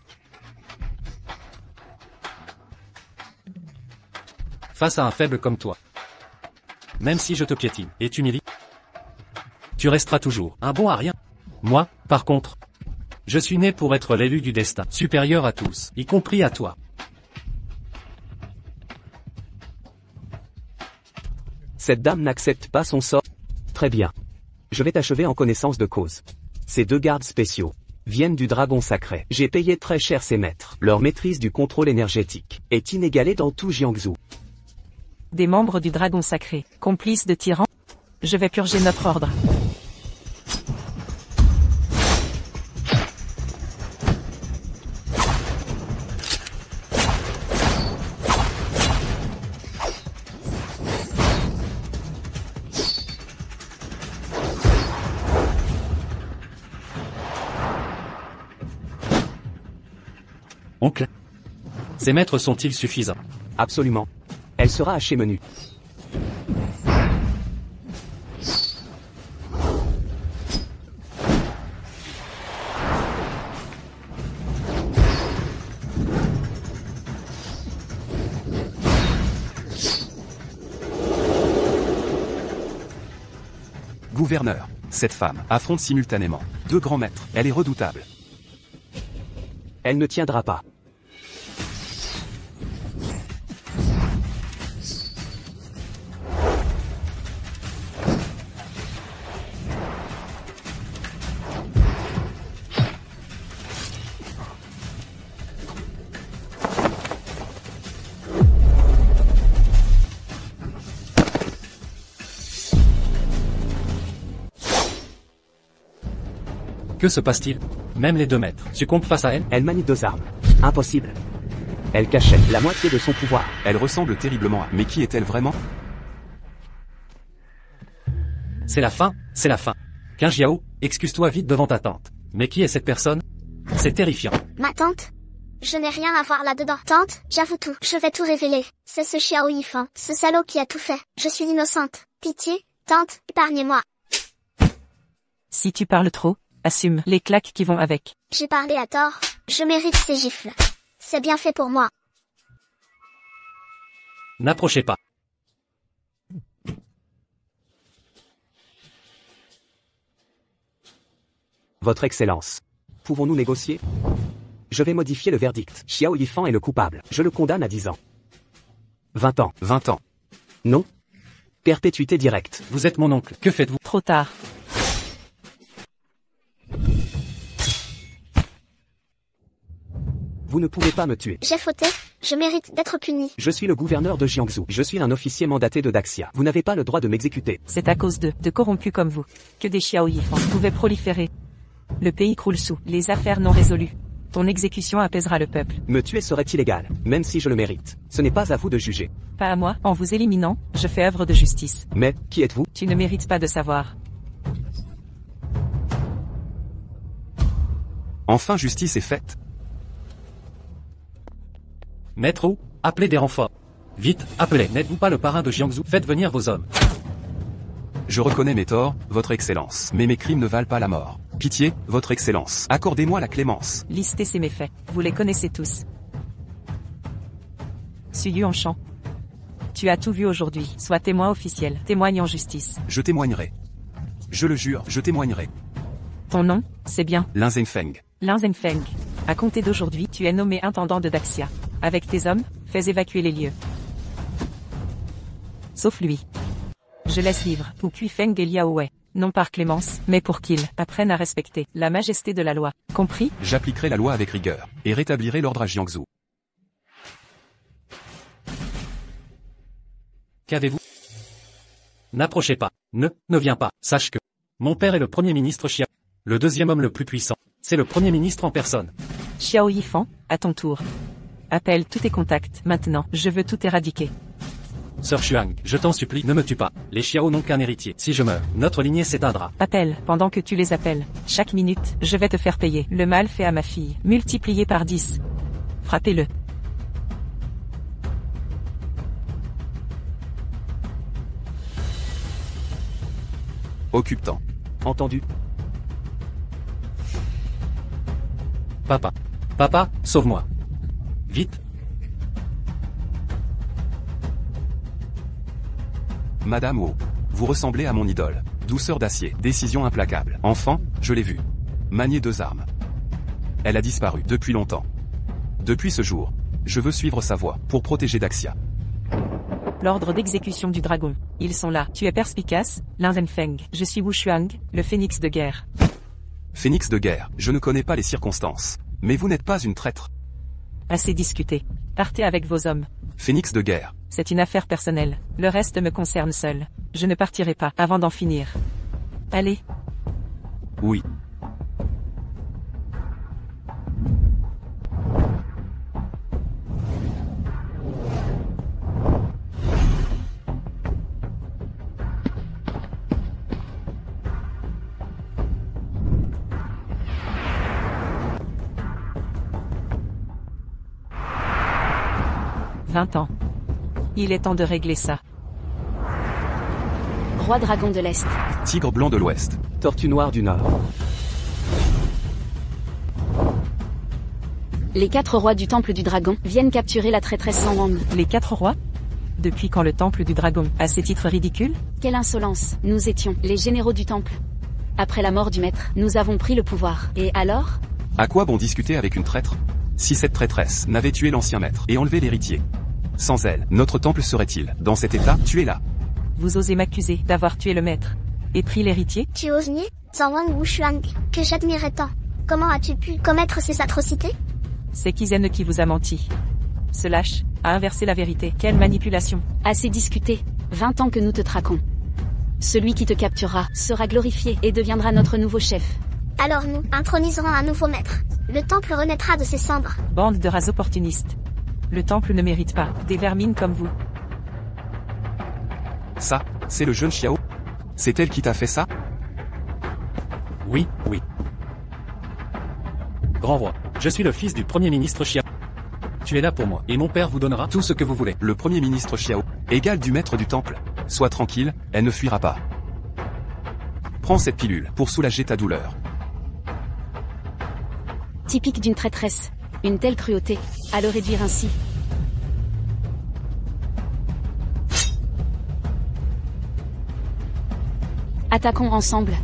Face à un faible comme toi. Même si je te piétine et t'humilie, tu resteras toujours un bon à rien. Moi, par contre, je suis né pour être l'élu du destin, supérieur à tous, y compris à toi. Cette dame n'accepte pas son sort. Très bien. Je vais t'achever en connaissance de cause. Ces 2 gardes spéciaux viennent du dragon sacré. J'ai payé très cher ces maîtres. Leur maîtrise du contrôle énergétique est inégalée dans tout Jiangsu. Des membres du dragon sacré, complices de tyrans? Je vais purger notre ordre. Oncle, ces maîtres sont-ils suffisants? Absolument. Elle sera hachée menu. Gouverneur, cette femme affronte simultanément 2 grands maîtres. Elle est redoutable. Elle ne tiendra pas. Que se passe-t-il? Même les 2 maîtres succombent face à elle? Elle manie 2 armes. Impossible. Elle cachait la moitié de son pouvoir. Elle ressemble terriblement à... Mais qui est-elle vraiment? C'est la fin, c'est la fin. Qin Yao, excuse-toi vite devant ta tante. Mais qui est cette personne? C'est terrifiant. Ma tante? Je n'ai rien à voir là-dedans. Tante, j'avoue tout. Je vais tout révéler. C'est ce Xiao Yifan, ce salaud qui a tout fait. Je suis innocente. Pitié, tante, épargnez-moi. Si tu parles trop, assume les claques qui vont avec. J'ai parlé à tort. Je mérite ces gifles. C'est bien fait pour moi. N'approchez pas. Votre Excellence. Pouvons-nous négocier? Je vais modifier le verdict. Xiao Yifan est le coupable. Je le condamne à 10 ans. 20 ans. 20 ans. Non. Perpétuité directe. Vous êtes mon oncle. Que faites-vous? Trop tard. Vous ne pouvez pas me tuer. J'ai fauté. Je mérite d'être puni. Je suis le gouverneur de Jiangsu. Je suis un officier mandaté de Daxia. Vous n'avez pas le droit de m'exécuter. C'est à cause de corrompus comme vous, que des Xiao Yifan pouvaient proliférer. Le pays croule sous les affaires non résolues. Ton exécution apaisera le peuple. Me tuer serait illégal, même si je le mérite. Ce n'est pas à vous de juger. Pas à moi, en vous éliminant, je fais œuvre de justice. Mais, qui êtes-vous? Tu ne mérites pas de savoir. Enfin justice est faite. Maître Wu, appelez des renforts. Vite, appelez. N'êtes-vous pas le parrain de Jiangsu? Faites venir vos hommes. Je reconnais mes torts, votre excellence. Mais mes crimes ne valent pas la mort. Pitié, votre excellence. Accordez-moi la clémence. Listez ces méfaits. Vous les connaissez tous. Su Yuanshan. Tu as tout vu aujourd'hui. Sois témoin officiel. Témoigne en justice. Je témoignerai. Je le jure, je témoignerai. Ton nom, c'est bien. Lin Zhenfeng. Lin Zhenfeng. À compter d'aujourd'hui, tu es nommé intendant de Daxia. Avec tes hommes, fais évacuer les lieux. Sauf lui. Je laisse libre Pu Kuifeng et Liao Wei. Non par clémence, mais pour qu'ils apprennent à respecter la majesté de la loi. Compris? J'appliquerai la loi avec rigueur, et rétablirai l'ordre à Jiangsu. Qu'avez-vous? N'approchez pas. Ne viens pas. Sache que mon père est le premier ministre Xiao. Le 2e homme le plus puissant. C'est le premier ministre en personne. Xiao Yifan, à ton tour. Appelle tous tes contacts. Maintenant, je veux tout éradiquer. Sœur Xuang, je t'en supplie, ne me tue pas. Les Xiao n'ont qu'un héritier. Si je meurs, notre lignée s'éteindra. Appelle, pendant que tu les appelles. Chaque minute, je vais te faire payer. Le mal fait à ma fille, multiplié par 10. Frappez-le. Occupe-temps. Entendu? Papa. Papa, sauve-moi. Vite. Madame Wu. Vous ressemblez à mon idole. Douceur d'acier, décision implacable. Enfant, je l'ai vue. Manier 2 armes. Elle a disparu depuis longtemps. Depuis ce jour, je veux suivre sa voie, pour protéger Daxia. L'ordre d'exécution du dragon. Ils sont là. Tu es perspicace, Lin Zhenfeng. Je suis Wu Shuang, le phénix de guerre. Phénix de guerre, je ne connais pas les circonstances. Mais vous n'êtes pas une traître. Assez discuté. Partez avec vos hommes. Phénix de guerre. C'est une affaire personnelle. Le reste me concerne seul. Je ne partirai pas avant d'en finir. Allez. Oui. « 20 ans. Il est temps de régler ça. Roi dragon de l'Est. Tigre blanc de l'Ouest. Tortue noire du Nord. Les 4 rois du temple du dragon viennent capturer la traîtresse San Wang. Les 4 rois? Depuis quand le temple du dragon a ces titres ridicules? Quelle insolence. Nous étions les généraux du temple. Après la mort du maître, nous avons pris le pouvoir. Et alors? À quoi bon discuter avec une traître? Si cette traîtresse n'avait tué l'ancien maître et enlevé l'héritier. Sans elle, notre temple serait-il, dans cet état, tué là? Vous osez m'accuser d'avoir tué le maître et pris l'héritier? Tu oses nier, Zhang Wang Wushuang, que j'admirais tant. Comment as-tu pu commettre ces atrocités? C'est Kizen qui vous a menti. Ce lâche a inversé la vérité. Quelle manipulation! Assez discuté. 20 ans que nous te traquons. Celui qui te capturera sera glorifié et deviendra notre nouveau chef. Alors nous introniserons un nouveau maître. Le temple renaîtra de ses cendres. Bande de rats opportunistes. Le temple ne mérite pas des vermines comme vous. Ça, c'est le jeune Xiao? C'est elle qui t'a fait ça? Oui, oui. Grand roi, je suis le fils du premier ministre Xiao. Tu es là pour moi, et mon père vous donnera tout ce que vous voulez. Le premier ministre Xiao, égal du maître du temple. Sois tranquille, elle ne fuira pas. Prends cette pilule pour soulager ta douleur. Typique d'une traîtresse. Une telle cruauté, à le réduire ainsi. Attaquons ensemble.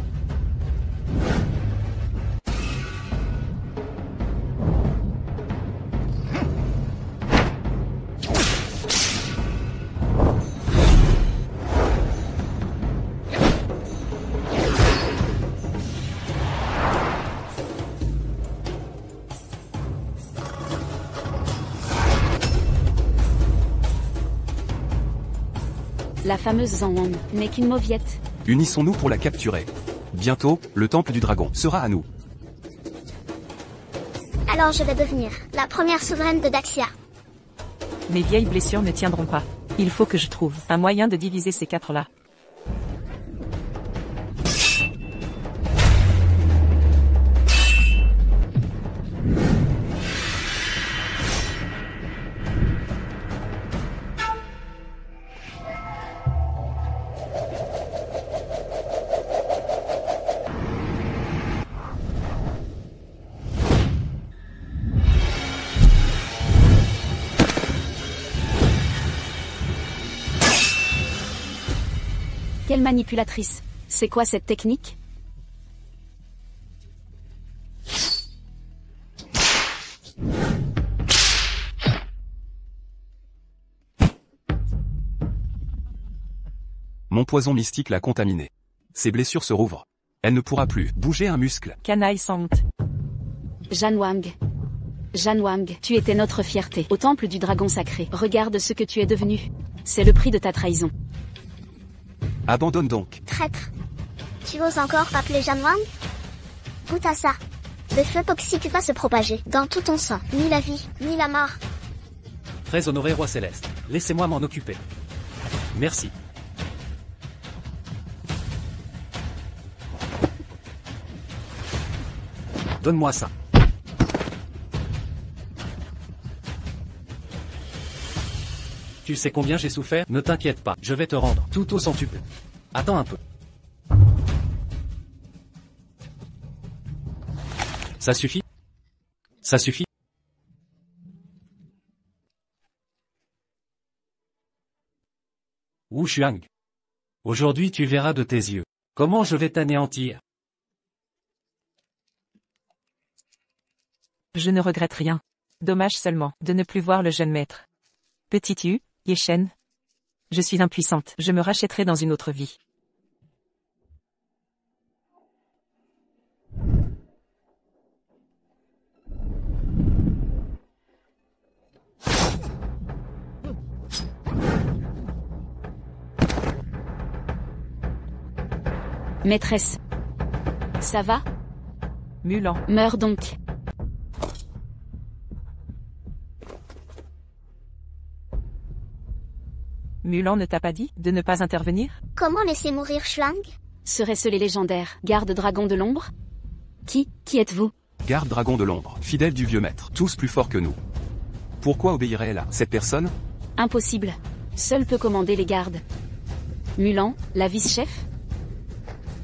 La fameuse Zhang Wang n'est qu'une mauviette. Unissons-nous pour la capturer. Bientôt, le temple du dragon sera à nous. Alors je vais devenir la première souveraine de Daxia. Mes vieilles blessures ne tiendront pas. Il faut que je trouve un moyen de diviser ces quatre-là. Quelle manipulatrice. C'est quoi cette technique? Mon poison mystique l'a contaminée. Ses blessures se rouvrent. Elle ne pourra plus bouger un muscle. Canaille sans honte. Zhang Wang. Zhang Wang, tu étais notre fierté. Au temple du dragon sacré. Regarde ce que tu es devenu. C'est le prix de ta trahison. Abandonne donc. Traître. Tu oses encore m'appeler Zhang Wang? Goûte à ça. Le feu toxique va se propager dans tout ton sang. Ni la vie, ni la mort. Très honoré roi céleste, laissez-moi m'en occuper. Merci. Donne-moi ça. Tu sais combien j'ai souffert? Ne t'inquiète pas, je vais te rendre tout au centuple. Attends un peu. Ça suffit? Ça suffit? Wu Shuang. Aujourd'hui tu verras de tes yeux comment je vais t'anéantir. Je ne regrette rien. Dommage seulement de ne plus voir le jeune maître. Petite Yu, Yeshen. Je suis impuissante. Je me rachèterai dans une autre vie. Maîtresse. Ça va? Mulan. Meurs donc. Mulan ne t'a pas dit de ne pas intervenir? Comment laisser mourir Shuang? Seraient-ce les légendaires gardes dragons de l'ombre? Qui êtes-vous? Garde dragon de l'ombre, fidèle du vieux maître, tous plus forts que nous. Pourquoi obéirait-elle à cette personne? Impossible. Seul peut commander les gardes. Mulan, la vice-chef?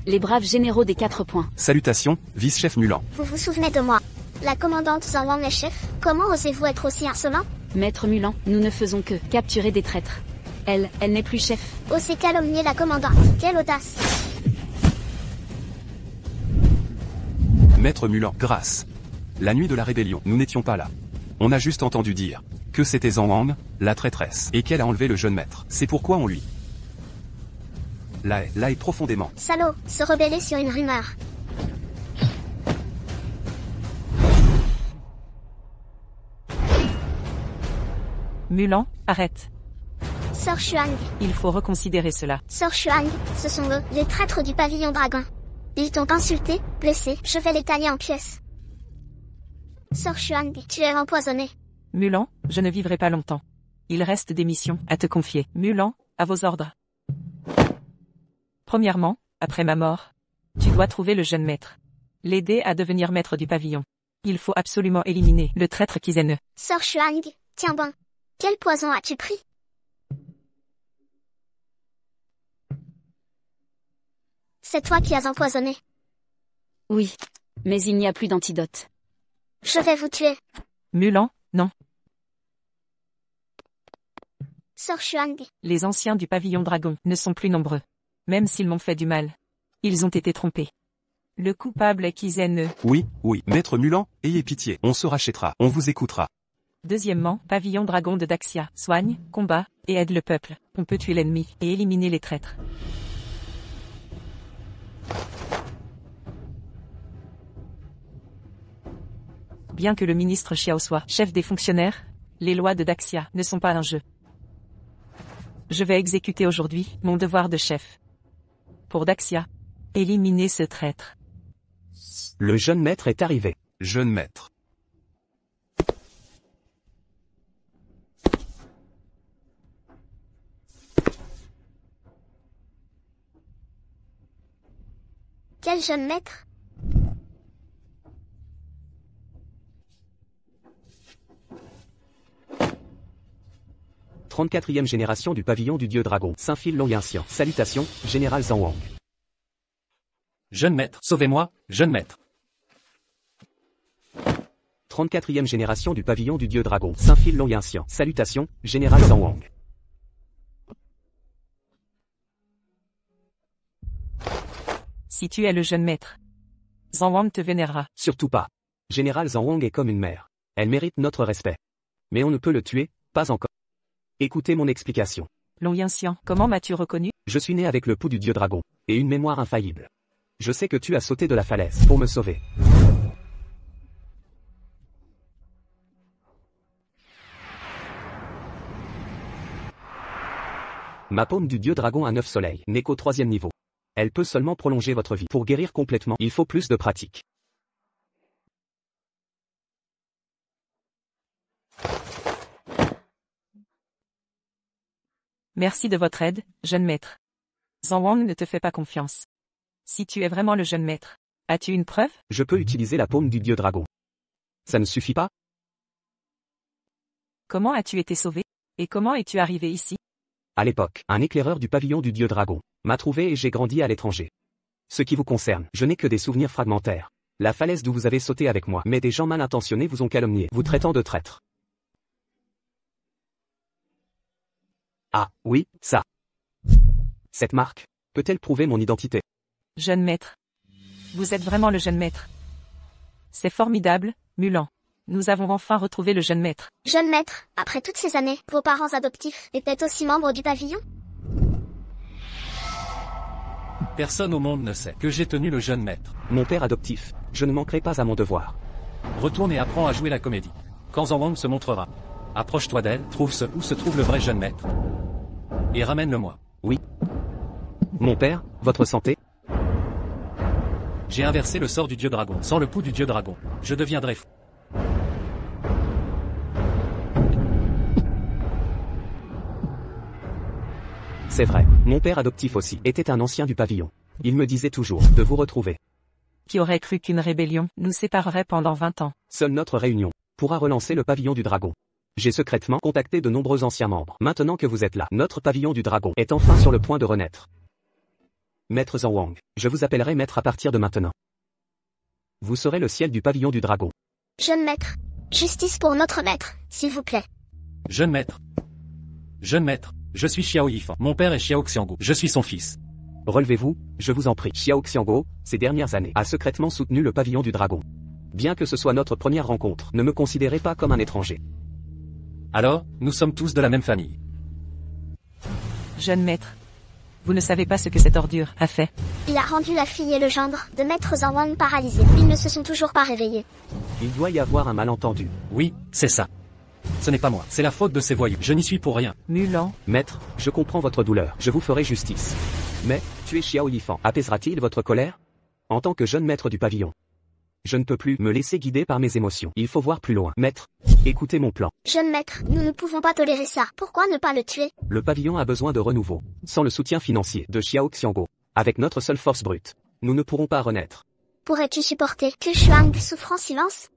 Les braves généraux des 4 points. Salutations, vice-chef Mulan. Vous vous souvenez de moi? La commandante Zhang Wang est chef? Comment osez-vous être aussi insolent? Maître Mulan, nous ne faisons que capturer des traîtres. Elle n'est plus chef. Osez calomnier la commandante. Quelle audace! Maître Mulan, grâce. La nuit de la rébellion, nous n'étions pas là. On a juste entendu dire que c'était Zhang Wang, la traîtresse, et qu'elle a enlevé le jeune maître. C'est pourquoi on lui là est profondément. Salaud, se rebeller sur une rumeur. Mulan, arrête. Sœur Xuang, Il faut reconsidérer cela. Sœur Xuang, ce sont eux, les traîtres du pavillon dragon. Ils t'ont insulté, blessé, je vais les tailler en pièces. Sœur Xuang, tu es empoisonnée. Mulan, je ne vivrai pas longtemps. Il reste des missions à te confier. Mulan, à vos ordres. Premièrement, après ma mort, tu dois trouver le jeune maître. L'aider à devenir maître du pavillon. Il faut absolument éliminer le traître Kizene. Sœur Xuang, tiens bon. Quel poison as-tu pris? C'est toi qui as empoisonné. Oui. Mais il n'y a plus d'antidote. Je vais vous tuer. Mulan, non. Sœur Xuang, Les anciens du pavillon dragon ne sont plus nombreux. Même s'ils m'ont fait du mal. Ils ont été trompés. Le coupable est Kizene. Oui, maître Mulan, ayez pitié, on se rachètera, on vous écoutera. Deuxièmement, pavillon dragon de Daxia. Soigne, combat, et aide le peuple. On peut tuer l'ennemi, et éliminer les traîtres. Bien que le ministre Xiao soit chef des fonctionnaires, les lois de Daxia ne sont pas un jeu. Je vais exécuter aujourd'hui mon devoir de chef. Pour Daxia, éliminer ce traître. Le jeune maître est arrivé. Jeune maître. quel jeune maître? 34e génération du pavillon du dieu dragon. Saint-Phil Longincien. Salutations, général Zhang Wang. Jeune maître, sauvez-moi, jeune maître. 34e génération du pavillon du dieu dragon. Saint-Phil Longincien. Salutations, général Zhang Wang. Si tu es le jeune maître, Zhang Wang te vénérera. Surtout pas. Général Zhang Wang est comme une mère. Elle mérite notre respect. Mais on ne peut le tuer, pas encore. Écoutez mon explication. Longincien, comment m'as-tu reconnu? Je suis né avec le pouls du dieu dragon, et une mémoire infaillible. Je sais que tu as sauté de la falaise pour me sauver. Ma paume du dieu dragon à 9 soleils n'est qu'au 3e niveau. Elle peut seulement prolonger votre vie. Pour guérir complètement, il faut plus de pratique. Merci de votre aide, jeune maître. Zhang Wang ne te fait pas confiance. Si tu es vraiment le jeune maître, as-tu une preuve? Je peux utiliser la paume du dieu dragon. Ça ne suffit pas? Comment as-tu été sauvé? Et comment es-tu arrivé ici? À l'époque, un éclaireur du pavillon du dieu dragon m'a trouvé et j'ai grandi à l'étranger. Ce qui vous concerne, je n'ai que des souvenirs fragmentaires. La falaise d'où vous avez sauté avec moi, mais des gens mal intentionnés vous ont calomnié, vous traitant de traître. Ah, oui, ça. Cette marque, peut-elle prouver mon identité? Jeune maître. Vous êtes vraiment le jeune maître. C'est formidable, Mulan. Nous avons enfin retrouvé le jeune maître. Jeune maître, après toutes ces années, vos parents adoptifs étaient aussi membres du pavillon? Personne au monde ne sait que j'ai tenu le jeune maître. Mon père adoptif, je ne manquerai pas à mon devoir. Retourne et apprends à jouer la comédie. Quand Zhang Wang se montrera, approche-toi d'elle, trouve où se trouve le vrai jeune maître. Et ramène-le-moi. Oui. Mon père, votre santé? J'ai inversé le sort du dieu dragon. Sans le pouls du dieu dragon, je deviendrai fou. C'est vrai, mon père adoptif aussi était un ancien du pavillon. Il me disait toujours de vous retrouver. Qui aurait cru qu'une rébellion nous séparerait pendant 20 ans? Seule notre réunion pourra relancer le pavillon du dragon. J'ai secrètement contacté de nombreux anciens membres. Maintenant que vous êtes là, notre pavillon du dragon est enfin sur le point de renaître. Maître Zhang Wang, je vous appellerai maître à partir de maintenant. Vous serez le ciel du pavillon du dragon. Jeune maître, justice pour notre maître, s'il vous plaît. Jeune maître. Jeune maître, je suis Xiao Yifan. Mon père est Xiao Xiangou. Je suis son fils. Relevez-vous, je vous en prie. Xiao Xiangou, ces dernières années, a secrètement soutenu le pavillon du dragon. Bien que ce soit notre première rencontre, ne me considérez pas comme un étranger. Alors, nous sommes tous de la même famille. Jeune maître. Vous ne savez pas ce que cette ordure a fait. Il a rendu la fille et le gendre de maître Zanwang paralysés. Ils ne se sont toujours pas réveillés. Il doit y avoir un malentendu. Oui, c'est ça. Ce n'est pas moi, c'est la faute de ces voyous. Je n'y suis pour rien. Mulan. Maître, je comprends votre douleur, je vous ferai justice. Mais, tuer Xiao Yifan apaisera-t-il votre colère? En tant que jeune maître du pavillon, je ne peux plus me laisser guider par mes émotions. Il faut voir plus loin. Maître, écoutez mon plan. Jeune maître, nous ne pouvons pas tolérer ça. Pourquoi ne pas le tuer? Le pavillon a besoin de renouveau. Sans le soutien financier de Xiao Xiango, avec notre seule force brute, nous ne pourrons pas renaître. Pourrais-tu supporter que Shuang souffre en silence?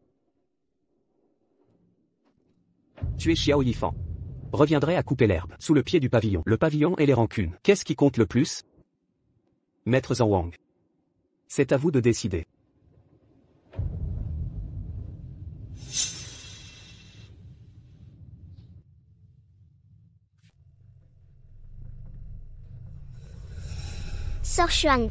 Tuer Xiao Yifan reviendrait à couper l'herbe sous le pied du pavillon. Le pavillon et les rancunes. Qu'est-ce qui compte le plus? Maître Zanwang. C'est à vous de décider. Sœur Shuang.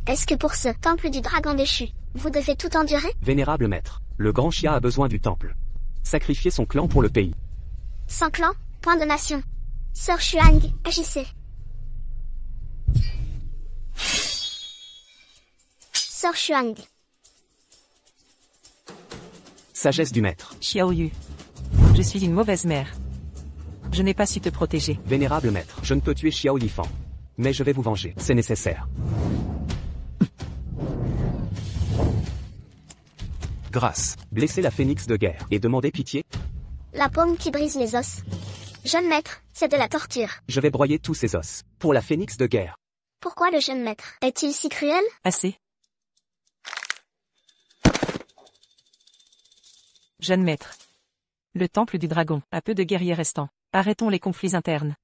Est-ce que pour ce temple du dragon déchu, vous devez tout endurer? Vénérable maître, le grand Xia a besoin du temple. Sacrifier son clan pour le pays. Sans clan, point de nation. Sœur Shuang, agissez. Sœur Shuang. Sagesse du maître. Xiaoyu. Je suis une mauvaise mère. Je n'ai pas su te protéger. Vénérable maître, je ne peux tuer Xiao Yifan. Mais je vais vous venger, c'est nécessaire. Grâce. Blesser la phénix de guerre et demander pitié? La paume qui brise les os. Jeune maître, c'est de la torture. Je vais broyer tous ces os. Pour la phénix de guerre. Pourquoi le jeune maître est-il si cruel? Assez. Jeune maître. Le temple du dragon a peu de guerriers restants. Arrêtons les conflits internes.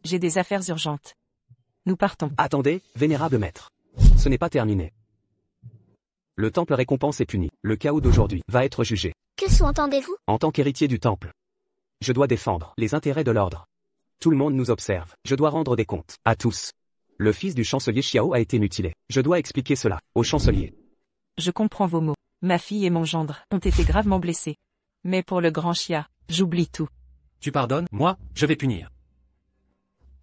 J'ai des affaires urgentes. Nous partons. Attendez, vénérable maître. Ce n'est pas terminé. Le temple récompense et punit. Le chaos d'aujourd'hui va être jugé. Que sous-entendez-vous? En tant qu'héritier du temple, je dois défendre les intérêts de l'ordre. Tout le monde nous observe. Je dois rendre des comptes à tous. Le fils du chancelier Xiao a été mutilé. Je dois expliquer cela au chancelier. Je comprends vos mots. Ma fille et mon gendre ont été gravement blessés. Mais pour le grand Xia, j'oublie tout. Tu pardonnes? Moi, je vais punir.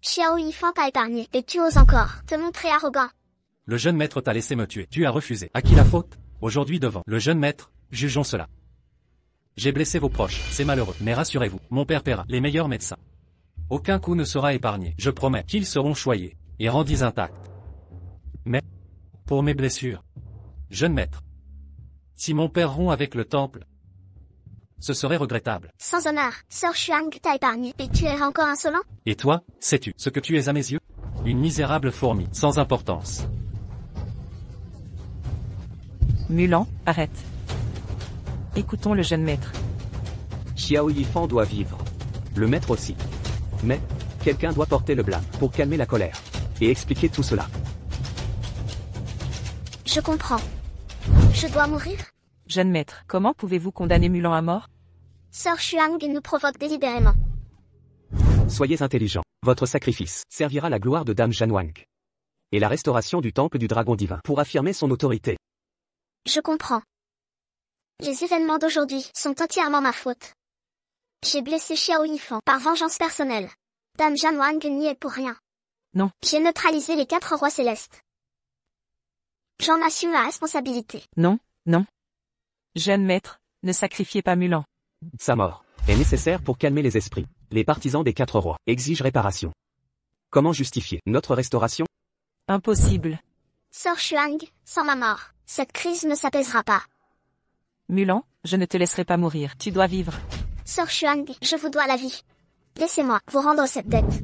Xiao Yifan t'a épargné, et tu oses encore te montrer arrogant. Le jeune maître t'a laissé me tuer. Tu as refusé. À qui la faute? Aujourd'hui devant le jeune maître, jugeons cela. J'ai blessé vos proches, c'est malheureux. Mais rassurez-vous, mon père paiera les meilleurs médecins. Aucun coup ne sera épargné. Je promets qu'ils seront choyés et rendus intacts. Mais, pour mes blessures, jeune maître, si mon père rompt avec le temple, ce serait regrettable. Sans honneur, Sœur Shuang t'a épargné, et tu es encore insolent? Et toi, sais-tu ce que tu es à mes yeux? Une misérable fourmi, sans importance. Mulan, arrête. Écoutons le jeune maître. Xiao Yifan doit vivre. Le maître aussi. Mais, quelqu'un doit porter le blâme pour calmer la colère. Et expliquer tout cela. Je comprends. Je dois mourir? Jeune maître, comment pouvez-vous condamner Mulan à mort? Sœur Shuang nous provoque délibérément. Soyez intelligents. Votre sacrifice servira la gloire de Dame Janwang. Et la restauration du temple du dragon divin pour affirmer son autorité. Je comprends. Les événements d'aujourd'hui sont entièrement ma faute. J'ai blessé Xiao Yifan par vengeance personnelle. Dame Janwang n'y est pour rien. Non. J'ai neutralisé les 4 rois célestes. J'en assume la responsabilité. Non, non. Jeune maître, ne sacrifiez pas Mulan. Sa mort est nécessaire pour calmer les esprits. Les partisans des 4 rois exigent réparation. Comment justifier notre restauration? Impossible. Sœur Shuang, sans ma mort, cette crise ne s'apaisera pas. Mulan, je ne te laisserai pas mourir. Tu dois vivre. Sœur Shuang, je vous dois la vie. Laissez-moi vous rendre cette dette.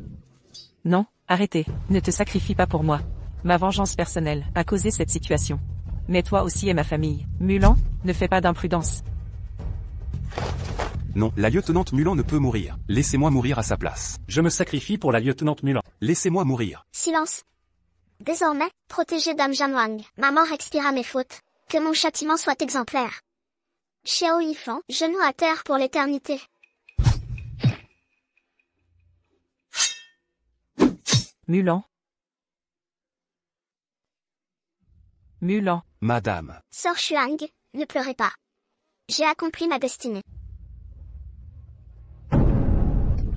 Non, arrêtez. Ne te sacrifie pas pour moi. Ma vengeance personnelle a causé cette situation. Mais toi aussi et ma famille. Mulan, ne fais pas d'imprudence. Non, la lieutenante Mulan ne peut mourir. Laissez-moi mourir à sa place. Je me sacrifie pour la lieutenante Mulan. Laissez-moi mourir. Silence. Désormais, protégez Dame Janwang. Ma mort expiera mes fautes. Que mon châtiment soit exemplaire. Xiao Yifan, genou à terre pour l'éternité. Mulan. Mulan. Madame. Sœur Shuang, ne pleurez pas. J'ai accompli ma destinée.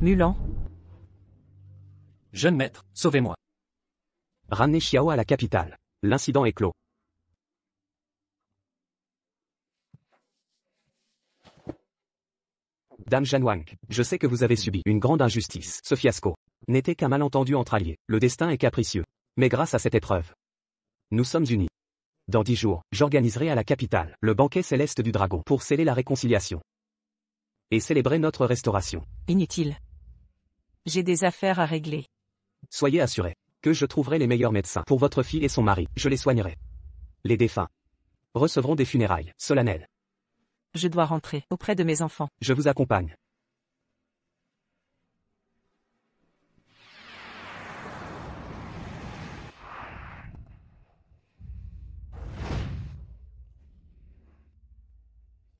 Mulan. Jeune maître, sauvez-moi. Ramenez Xiao à la capitale. L'incident est clos. Dame Zhanwang, je sais que vous avez subi une grande injustice. Ce fiasco n'était qu'un malentendu entre alliés. Le destin est capricieux. Mais grâce à cette épreuve, nous sommes unis. Dans 10 jours, j'organiserai à la capitale le banquet céleste du dragon pour sceller la réconciliation et célébrer notre restauration. Inutile. J'ai des affaires à régler. Soyez assurés que je trouverai les meilleurs médecins pour votre fille et son mari. Je les soignerai. Les défunts recevront des funérailles solennelles. Je dois rentrer auprès de mes enfants. Je vous accompagne.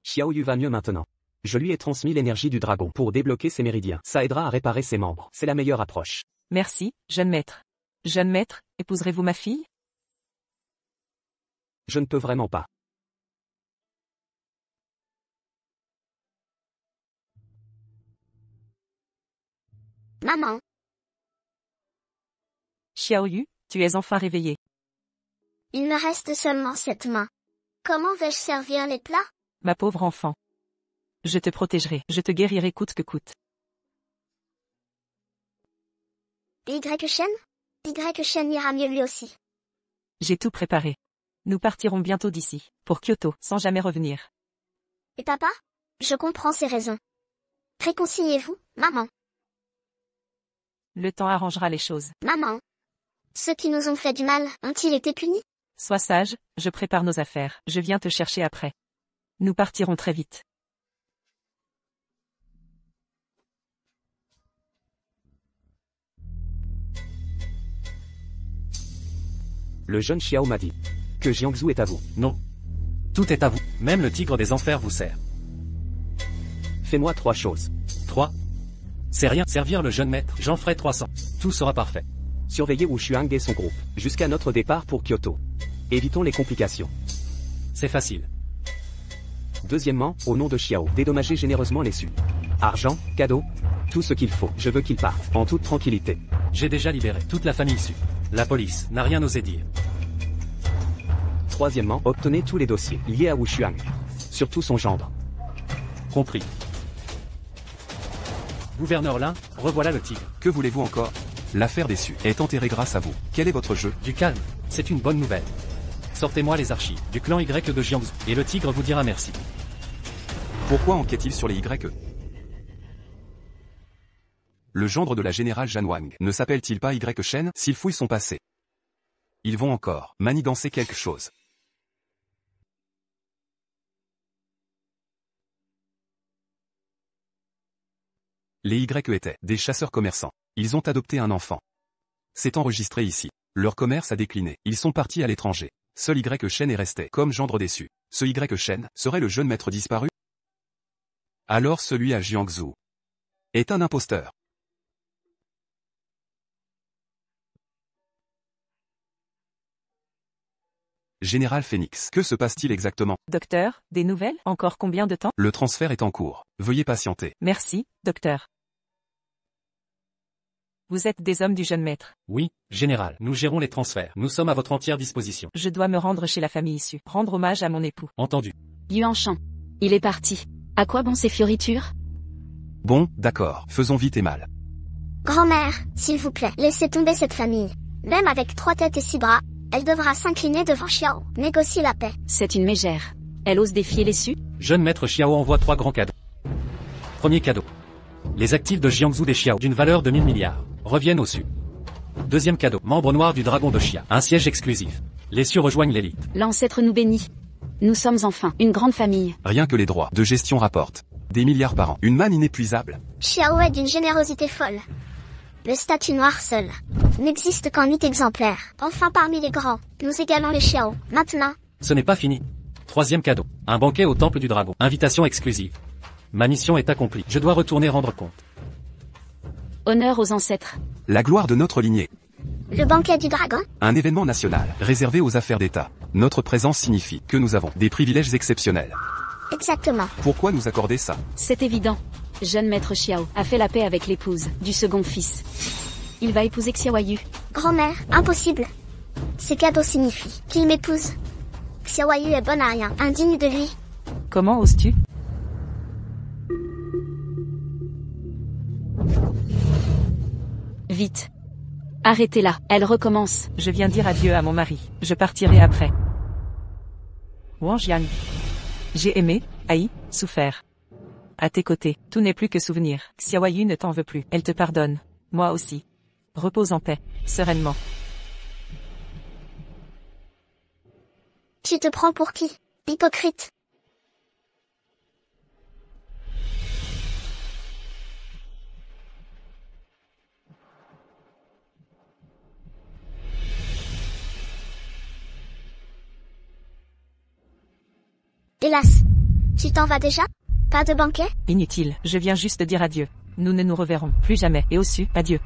Xiao Yu va mieux maintenant. Je lui ai transmis l'énergie du dragon pour débloquer ses méridiens. Ça aidera à réparer ses membres. C'est la meilleure approche. Merci, jeune maître. Jeune maître, épouserez-vous ma fille? Je ne peux vraiment pas. Maman, Xiaoyu, tu es enfin réveillée. il me reste seulement 7 mains. Comment vais-je servir les plats? Ma pauvre enfant. Je te protégerai, je te guérirai coûte que coûte. Y-Shen? Y-Shen ira mieux lui aussi. J'ai tout préparé. Nous partirons bientôt d'ici, pour Kyoto, sans jamais revenir. Et papa? Je comprends ses raisons. Réconciliez-vous, maman. Le temps arrangera les choses. Maman. Ceux qui nous ont fait du mal, ont-ils été punis? Sois sage, je prépare nos affaires, je viens te chercher après. Nous partirons très vite. Le jeune Xiao m'a dit que Jiangsu est à vous. Non. Tout est à vous. Même le tigre des enfers vous sert. Fais-moi 3 choses. 3. C'est rien. Servir le jeune maître. J'en ferai 300. Tout sera parfait. Surveillez Wu Shuang et son groupe, jusqu'à notre départ pour Kyoto. Évitons les complications. C'est facile. Deuxièmement, au nom de Xiao, dédommagez généreusement les Su. Argent, cadeaux, tout ce qu'il faut. Je veux qu'ils partent, en toute tranquillité. J'ai déjà libéré toute la famille issue. La police n'a rien osé dire. Troisièmement, obtenez tous les dossiers liés à Wu Shuang. Surtout son gendre. Compris. Gouverneur Lin, revoilà le tigre. Que voulez-vous encore? L'affaire des Su est enterrée grâce à vous. Quel est votre jeu? Du calme, c'est une bonne nouvelle. Sortez-moi les archives du clan Y de Jiangsu, et le tigre vous dira merci. Pourquoi enquête-t-il sur les Y? Le gendre de la générale Zhanwang ne s'appelle-t-il pas Y-Shen? S'il fouille son passé, ils vont encore manigancer quelque chose. Les Y étaient des chasseurs-commerçants. Ils ont adopté un enfant. C'est enregistré ici. Leur commerce a décliné. Ils sont partis à l'étranger. Seul Y-Shen est resté comme gendre déçu. Ce Y-Shen serait le jeune maître disparu? Alors celui à Jiangsu est un imposteur. Général Phoenix, que se passe-t-il exactement? Docteur, des nouvelles? Encore combien de temps? Le transfert est en cours. Veuillez patienter. Merci, docteur. Vous êtes des hommes du jeune maître. Oui, général, nous gérons les transferts. Nous sommes à votre entière disposition. Je dois me rendre chez la famille issue, rendre hommage à mon époux. Entendu. Yuanshan. Il est parti. À quoi bon ces fioritures? Bon, d'accord, faisons vite et mal. Grand-mère, s'il vous plaît, laissez tomber cette famille. Même avec 3 têtes et 6 bras, elle devra s'incliner devant Xiao, négocier la paix. C'est une mégère. Elle ose défier les Su? Jeune maître Xiao envoie 3 grands cadeaux. Premier cadeau. Les actifs de Jiangsu des Xiao, d'une valeur de 1000 milliards, reviennent au Su. Deuxième cadeau. Membre noir du dragon de Xia. Un siège exclusif. Les Su rejoignent l'élite. L'ancêtre nous bénit. Nous sommes enfin une grande famille. Rien que les droits de gestion rapportent des milliards par an. Une manne inépuisable. Xiao est d'une générosité folle. Le statut noir seul n'existe qu'en 8 exemplaires. Enfin parmi les grands, nous égalons les Xiao. Maintenant, Ce n'est pas fini. Troisième cadeau. Un banquet au temple du dragon. Invitation exclusive. Ma mission est accomplie. Je dois retourner rendre compte. Honneur aux ancêtres. La gloire de notre lignée. le banquet du dragon, Un événement national, réservé aux affaires d'État. Notre présence signifie que nous avons des privilèges exceptionnels. Exactement. Pourquoi nous accorder ça? C'est évident. Jeune maître Xiao a fait la paix avec l'épouse du second fils. Il va épouser Xiaoyu. Grand-mère, impossible. Ces cadeaux signifient qu'il m'épouse. Xiaoyu est bonne à rien, indigne de lui. Comment oses-tu? Vite. Arrêtez-la, elle recommence. Je viens dire adieu à mon mari. Je partirai après. Wang Jiang. J'ai aimé, haï, souffert. À tes côtés, tout n'est plus que souvenir. Xiaoyu ne t'en veut plus. Elle te pardonne. Moi aussi. Repose en paix, sereinement. Tu te prends pour qui? Hypocrite. Hélas. Tu t'en vas déjà? Pas de banquet? Inutile, je viens juste dire adieu. Nous ne nous reverrons plus jamais. Et au su, adieu.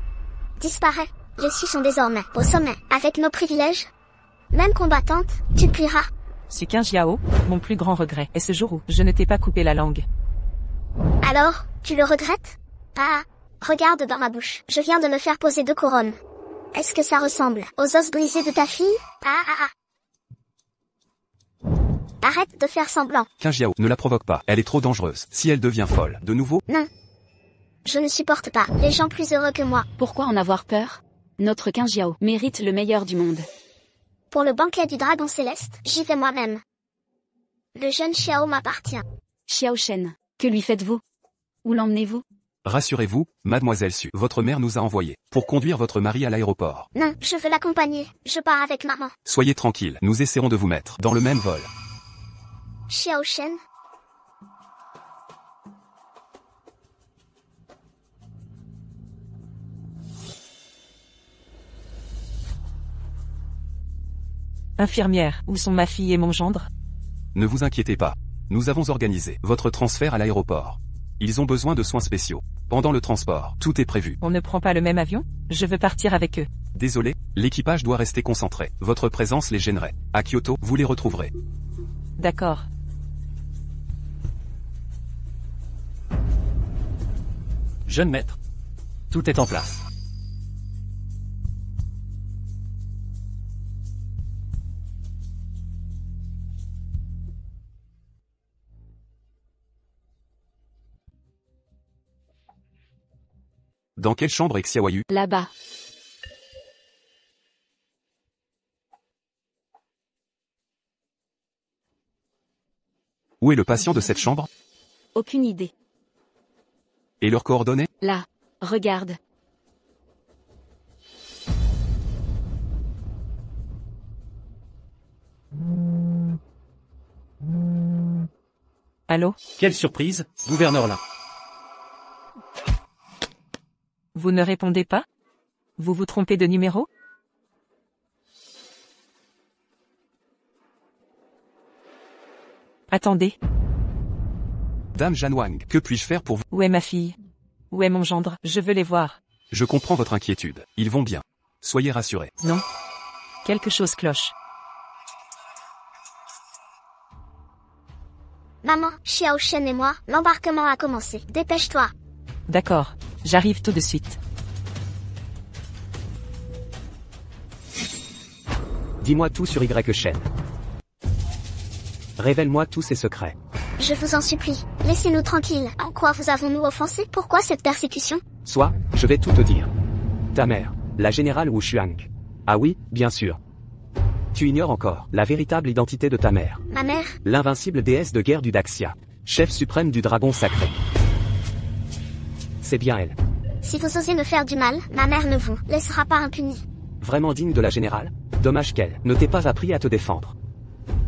Disparaît. Les Su sont désormais au sommet, avec nos privilèges. Même combattante, tu te plieras. Suqin Jiao, mon plus grand regret est ce jour où je ne t'ai pas coupé la langue. Alors, tu le regrettes? Ah, regarde dans ma bouche. Je viens de me faire poser 2 couronnes. Est-ce que ça ressemble aux os brisés de ta fille? Arrête de faire semblant. Qin Jiao, ne la provoque pas. Elle est trop dangereuse. Si elle devient folle, de nouveau? Non. Je ne supporte pas les gens plus heureux que moi. Pourquoi en avoir peur? Notre Qin Jiao mérite le meilleur du monde. Pour le banquet du dragon céleste, j'y vais moi-même. Le jeune Xiao m'appartient. Xiao Shen, que lui faites-vous? Où l'emmenez-vous? Rassurez-vous, mademoiselle Su, votre mère nous a envoyés pour conduire votre mari à l'aéroport. Non, je veux l'accompagner. Je pars avec maman. Soyez tranquille, nous essaierons de vous mettre dans le même vol. Xiao Shen. Infirmière, où sont ma fille et mon gendre? Ne vous inquiétez pas. Nous avons organisé votre transfert à l'aéroport. Ils ont besoin de soins spéciaux. Pendant le transport, tout est prévu. On ne prend pas le même avion? Je veux partir avec eux. Désolé, l'équipage doit rester concentré. Votre présence les gênerait. À Kyoto, vous les retrouverez. D'accord. Jeune maître. Tout est en place. Dans quelle chambre est Xiaoyu? Là-bas. Où est le patient de cette chambre? Aucune idée. Et leurs coordonnées? Là. Regarde. Allô? Quelle surprise, gouverneur là. Vous ne répondez pas? Vous vous trompez de numéro? Attendez. Dame Janwang, que puis-je faire pour vous? Où est ma fille? Où est mon gendre? Je veux les voir. Je comprends votre inquiétude. Ils vont bien. Soyez rassurés. Non. Quelque chose cloche. Maman, Xiao Shen et moi, l'embarquement a commencé. Dépêche-toi. D'accord. J'arrive tout de suite. Dis-moi tout sur Y Shen. Révèle-moi tous ces secrets. Je vous en supplie, laissez-nous tranquilles. En quoi vous avons-nous offensé? Pourquoi cette persécution? Soit, je vais tout te dire. Ta mère, la générale Wu Shuang. Ah oui, bien sûr. Tu ignores encore la véritable identité de ta mère. Ma mère? L'invincible déesse de guerre du Daxia. Chef suprême du dragon sacré. C'est bien elle. Si vous osez me faire du mal, ma mère ne vous laissera pas impunie. Vraiment digne de la générale? Dommage qu'elle ne t'ait pas appris à te défendre.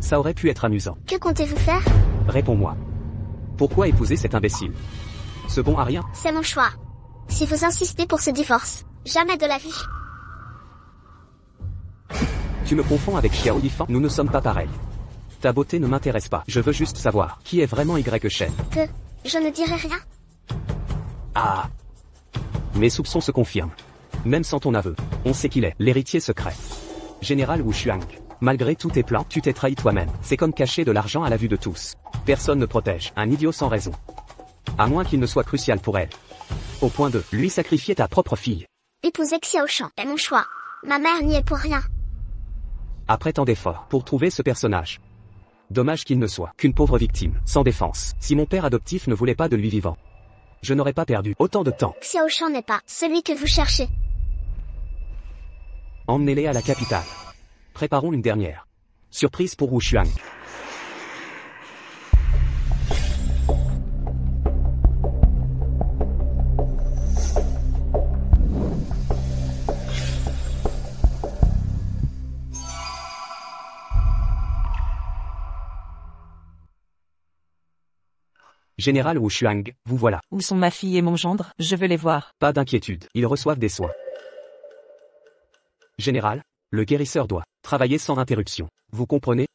Ça aurait pu être amusant. Que comptez-vous faire? Réponds-moi. Pourquoi épouser cet imbécile? Ce bon à rien? C'est mon choix. Si vous insistez pour ce divorce, jamais de la vie. Tu me confonds avec Xiao Yifan, nous ne sommes pas pareils. Ta beauté ne m'intéresse pas, je veux juste savoir qui est vraiment Y Shen. Que je ne dirai rien. Ah. Mes soupçons se confirment. Même sans ton aveu, on sait qu'il est l'héritier secret. Général Wu Shuang. Malgré tous tes plans, tu t'es trahi toi-même. C'est comme cacher de l'argent à la vue de tous. Personne ne protège un idiot sans raison. À moins qu'il ne soit crucial pour elle. Au point de lui sacrifier ta propre fille. Épouser Xiao Shan est mon choix. Ma mère n'y est pour rien. Après tant d'efforts pour trouver ce personnage. Dommage qu'il ne soit qu'une pauvre victime, sans défense. Si mon père adoptif ne voulait pas de lui vivant, je n'aurais pas perdu autant de temps. Xiao Shan n'est pas celui que vous cherchez. Emmenez-les à la capitale. Préparons une dernière surprise pour Wu Xuang. Général Wu Xuang, vous voilà. Où sont ma fille et mon gendre? Je veux les voir. Pas d'inquiétude, ils reçoivent des soins. Général, le guérisseur doit travailler sans interruption. Vous comprenez?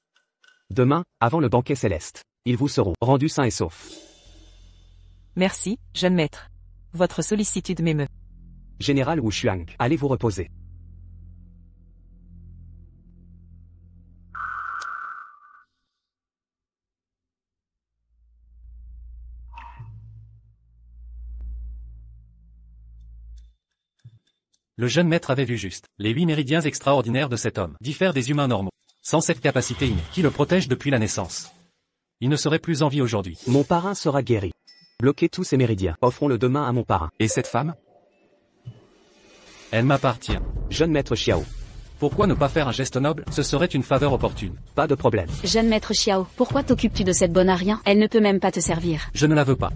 Demain, avant le banquet céleste, ils vous seront rendus sains et saufs. Merci, jeune maître. Votre sollicitude m'émeut. Général Wu Xuang, allez vous reposer. Le jeune maître avait vu juste. Les 8 méridiens extraordinaires de cet homme diffèrent des humains normaux. Sans cette capacité innée qui le protège depuis la naissance. Il ne serait plus en vie aujourd'hui. Mon parrain sera guéri. Bloquez tous ces méridiens. Offrons-le demain à mon parrain. Et cette femme? Elle m'appartient. Jeune maître Xiao. Pourquoi ne pas faire un geste noble? Ce serait une faveur opportune. Pas de problème. Jeune maître Xiao, pourquoi t'occupes-tu de cette bonne à rien? Elle ne peut même pas te servir. Je ne la veux pas.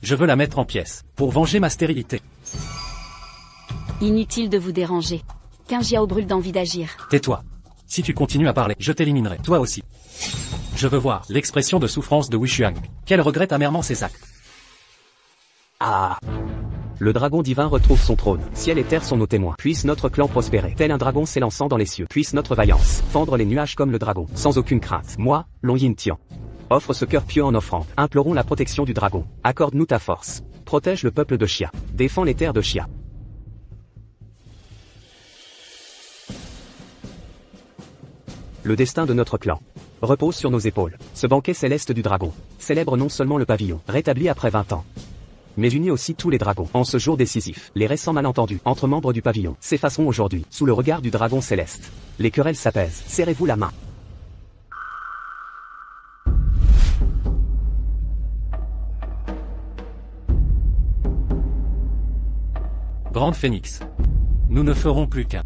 Je veux la mettre en pièces. Pour venger ma stérilité. Inutile de vous déranger. Qu'un Xiao brûle d'envie d'agir. Tais-toi. Si tu continues à parler, je t'éliminerai. Toi aussi. Je veux voir l'expression de souffrance de Wu Xuang. Qu'elle regrette amèrement ses actes. Ah. Le dragon divin retrouve son trône. Ciel et terre sont nos témoins. Puisse notre clan prospérer. Tel un dragon s'élançant dans les cieux. Puisse notre vaillance fendre les nuages comme le dragon, sans aucune crainte. Moi, Long Yin Tian, offre ce cœur pieux en offrande. Implorons la protection du dragon. Accorde-nous ta force. Protège le peuple de Xia. Défends les terres de Xia. Le destin de notre clan repose sur nos épaules. Ce banquet céleste du dragon célèbre non seulement le pavillon, rétabli après 20 ans, mais unit aussi tous les dragons. En ce jour décisif, les récents malentendus entre membres du pavillon s'effaceront aujourd'hui, sous le regard du dragon céleste. Les querelles s'apaisent. Serrez-vous la main. Grande Phénix. Nous ne ferons plus qu'un.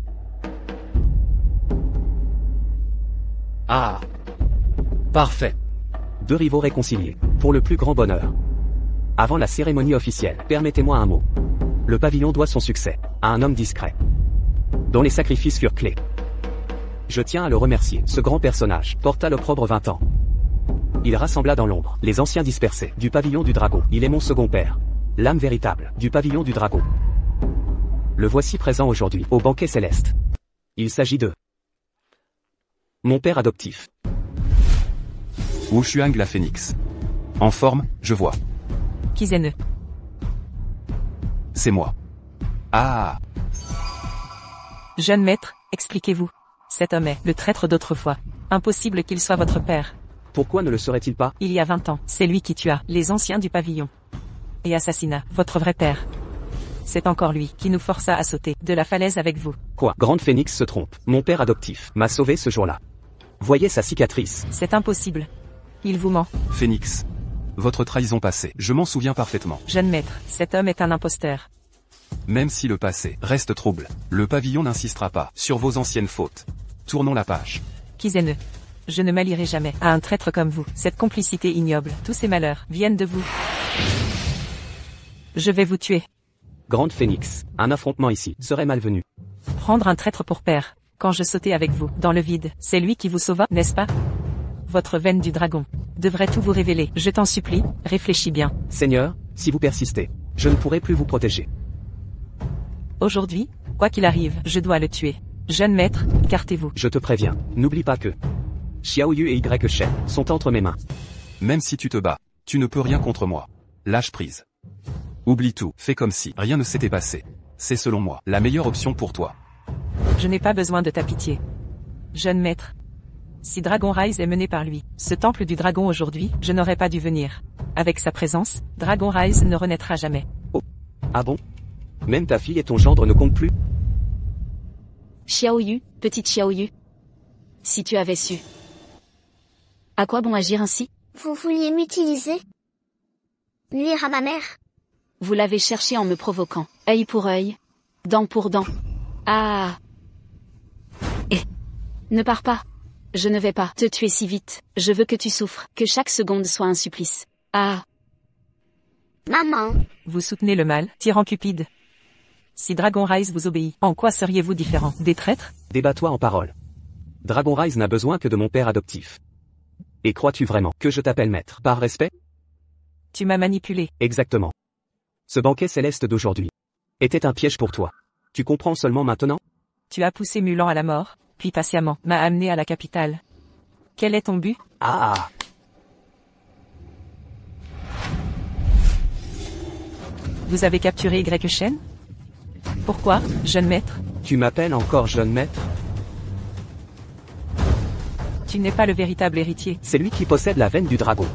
Ah. Parfait. Deux rivaux réconciliés, pour le plus grand bonheur. Avant la cérémonie officielle, permettez-moi un mot. Le pavillon doit son succès à un homme discret, dont les sacrifices furent clés. Je tiens à le remercier. Ce grand personnage porta l'opprobre 20 ans. Il rassembla dans l'ombre les anciens dispersés du pavillon du dragon. Il est mon second père, l'âme véritable du pavillon du dragon. Le voici présent aujourd'hui, au banquet céleste. Il s'agit de mon père adoptif. Wu Xuang la phénix. En forme, je vois. Kizene. C'est moi. Ah. Jeune maître, expliquez-vous. Cet homme est le traître d'autrefois. Impossible qu'il soit votre père. Pourquoi ne le serait-il pas? Il y a 20 ans, c'est lui qui tua les anciens du pavillon. Et assassina votre vrai père. C'est encore lui qui nous força à sauter de la falaise avec vous. Quoi? Grande Phénix se trompe. Mon père adoptif m'a sauvé ce jour-là. Voyez sa cicatrice. C'est impossible. Il vous ment. Phénix. Votre trahison passée, je m'en souviens parfaitement. Jeune maître, cet homme est un imposteur. Même si le passé reste trouble, le pavillon n'insistera pas sur vos anciennes fautes. Tournons la page. Kizene. Je ne m'allierai jamais à un traître comme vous. Cette complicité ignoble, tous ces malheurs viennent de vous. Je vais vous tuer. Grande Phénix, un affrontement ici serait malvenu. Prendre un traître pour père. Quand je sautais avec vous, dans le vide, c'est lui qui vous sauva, n'est-ce pas? Votre veine du dragon devrait tout vous révéler. Je t'en supplie, réfléchis bien. Seigneur, si vous persistez, je ne pourrai plus vous protéger. Aujourd'hui, quoi qu'il arrive, je dois le tuer. Jeune maître, écartez-vous. Je te préviens, n'oublie pas que Xiao Yu et Y Shen sont entre mes mains. Même si tu te bats, tu ne peux rien contre moi. Lâche prise. Oublie tout, fais comme si rien ne s'était passé. C'est selon moi la meilleure option pour toi. Je n'ai pas besoin de ta pitié. Jeune maître, Si Dragon Rise est mené par lui, ce temple du dragon aujourd'hui, je n'aurais pas dû venir. Avec sa présence, Dragon Rise ne renaîtra jamais. Ah bon? Même ta fille et ton gendre ne comptent plus? Xiaoyu, petite Xiaoyu. Si tu avais su. À quoi bon agir ainsi? Vous vouliez m'utiliser? Nuire à ma mère? Vous l'avez cherché en me provoquant. Œil pour œil. Dent pour dent. Ah. Ne pars pas. Je ne vais pas te tuer si vite. Je veux que tu souffres. Que chaque seconde soit un supplice. Ah. Maman. Vous soutenez le mal, tyran cupide. Si Dragon Rise vous obéit, en quoi seriez-vous différent? Des traîtres? Débat-toi en parole. Dragon Rise n'a besoin que de mon père adoptif. Et crois-tu vraiment que je t'appelle maître par respect? Tu m'as manipulé. Exactement. Ce banquet céleste d'aujourd'hui était un piège pour toi. Tu comprends seulement maintenant? Tu as poussé Mulan à la mort, puis patiemment, m'a amené à la capitale. Quel est ton but? Ah. Vous avez capturé Y Shen? Pourquoi, jeune maître? Tu m'appelles encore jeune maître? Tu n'es pas le véritable héritier. C'est lui qui possède la veine du dragon.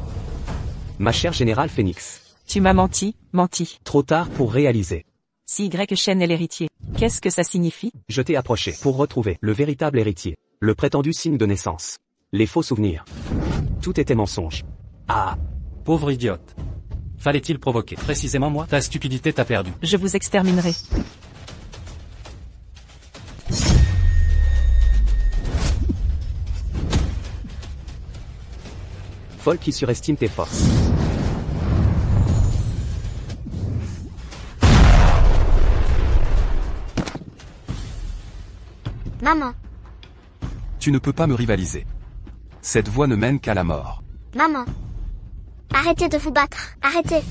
Ma chère générale Phoenix. Tu m'as menti, menti. Trop tard pour réaliser. Si Y Shen est l'héritier, qu'est-ce que ça signifie? Je t'ai approché pour retrouver le véritable héritier. Le prétendu signe de naissance. Les faux souvenirs. Tout était mensonge. Ah. Pauvre idiote. Fallait-il provoquer? Précisément moi, ta stupidité t'a perdu. Je vous exterminerai. Folle qui surestime tes forces. Maman. Tu ne peux pas me rivaliser. Cette voie ne mène qu'à la mort. Maman. Arrêtez de vous battre. Arrêtez.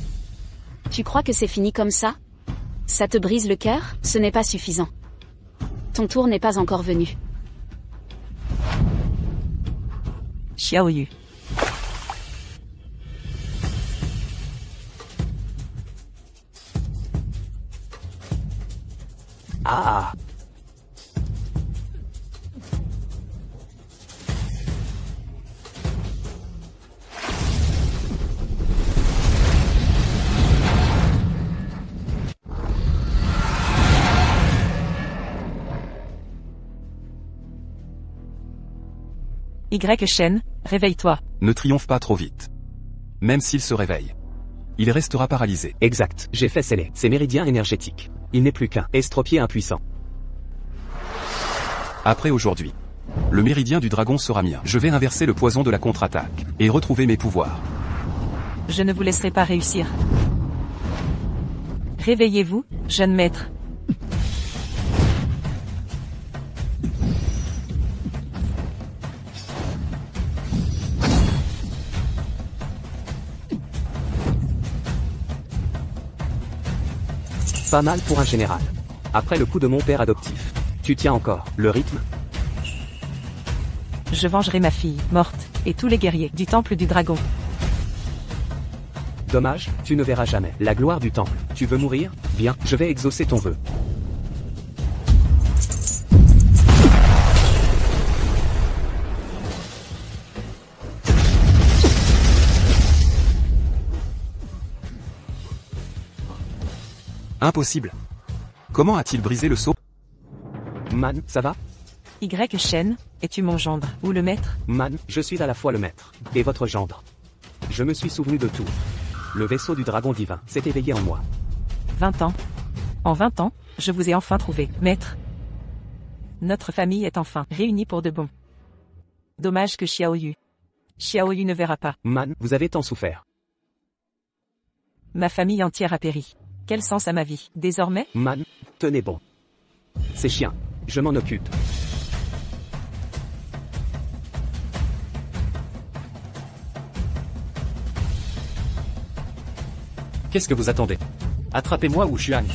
Tu crois que c'est fini comme ça? Ça te brise le cœur? Ce n'est pas suffisant. Ton tour n'est pas encore venu. Xiaoyu. Ah. Y Shen, réveille-toi. Ne triomphe pas trop vite. Même s'il se réveille, il restera paralysé. Exact. J'ai fait sceller ses méridiens énergétiques. Il n'est plus qu'un estropié impuissant. Après aujourd'hui, le méridien du dragon sera mien. Je vais inverser le poison de la contre-attaque et retrouver mes pouvoirs. Je ne vous laisserai pas réussir. Réveillez-vous, jeune maître. Pas mal pour un général. Après le coup de mon père adoptif. Tu tiens encore le rythme? Je vengerai ma fille, morte, et tous les guerriers du temple du dragon. Dommage, tu ne verras jamais la gloire du temple. Tu veux mourir? Bien, je vais exaucer ton vœu. Impossible. Comment a-t-il brisé le sceau? Man, ça va? Y Shen, es-tu mon gendre, ou le maître? Man, je suis à la fois le maître et votre gendre. Je me suis souvenu de tout. Le vaisseau du dragon divin s'est éveillé en moi. 20 ans. En 20 ans, je vous ai enfin trouvé, maître. Notre famille est enfin réunie pour de bon. Dommage que Xiaoyu ne verra pas. Man, vous avez tant souffert. Ma famille entière a péri. Quel sens à ma vie, désormais? Man, tenez bon. Ces chiens, je m'en occupe. Qu'est-ce que vous attendez? Attrapez-moi ou Xuan.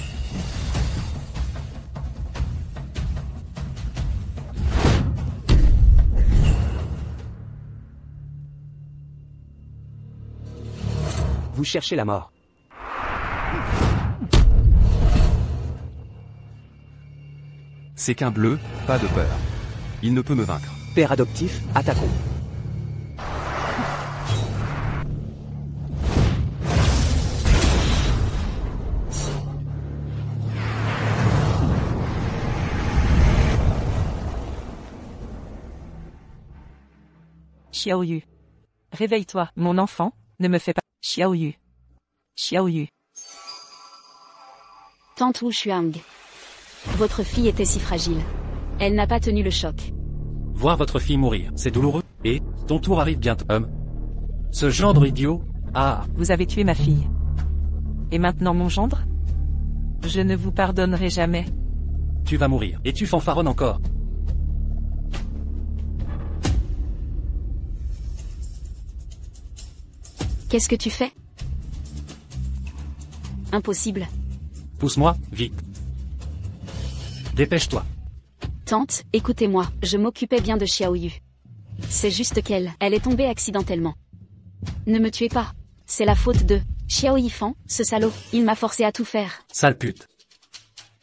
Vous cherchez la mort. C'est qu'un bleu, pas de peur. Il ne peut me vaincre. Père adoptif, attaquons. Xiaoyu. Réveille-toi, mon enfant, ne me fais pas. Xiaoyu. Xiaoyu. Tante Wu Shuang. Votre fille était si fragile. Elle n'a pas tenu le choc. Voir votre fille mourir, c'est douloureux. Et, ton tour arrive bientôt. Ce gendre idiot, ah, Vous avez tué ma fille. Et maintenant mon gendre? Je ne vous pardonnerai jamais. tu vas mourir. Et tu fanfaronnes encore. Qu'est-ce que tu fais? Impossible. Pousse-moi, vite. Dépêche-toi. Tante, écoutez-moi, je m'occupais bien de Xiaoyu. C'est juste elle est tombée accidentellement. Ne me tuez pas. C'est la faute de Xiao Yifan, ce salaud. Il m'a forcé à tout faire. Sale pute.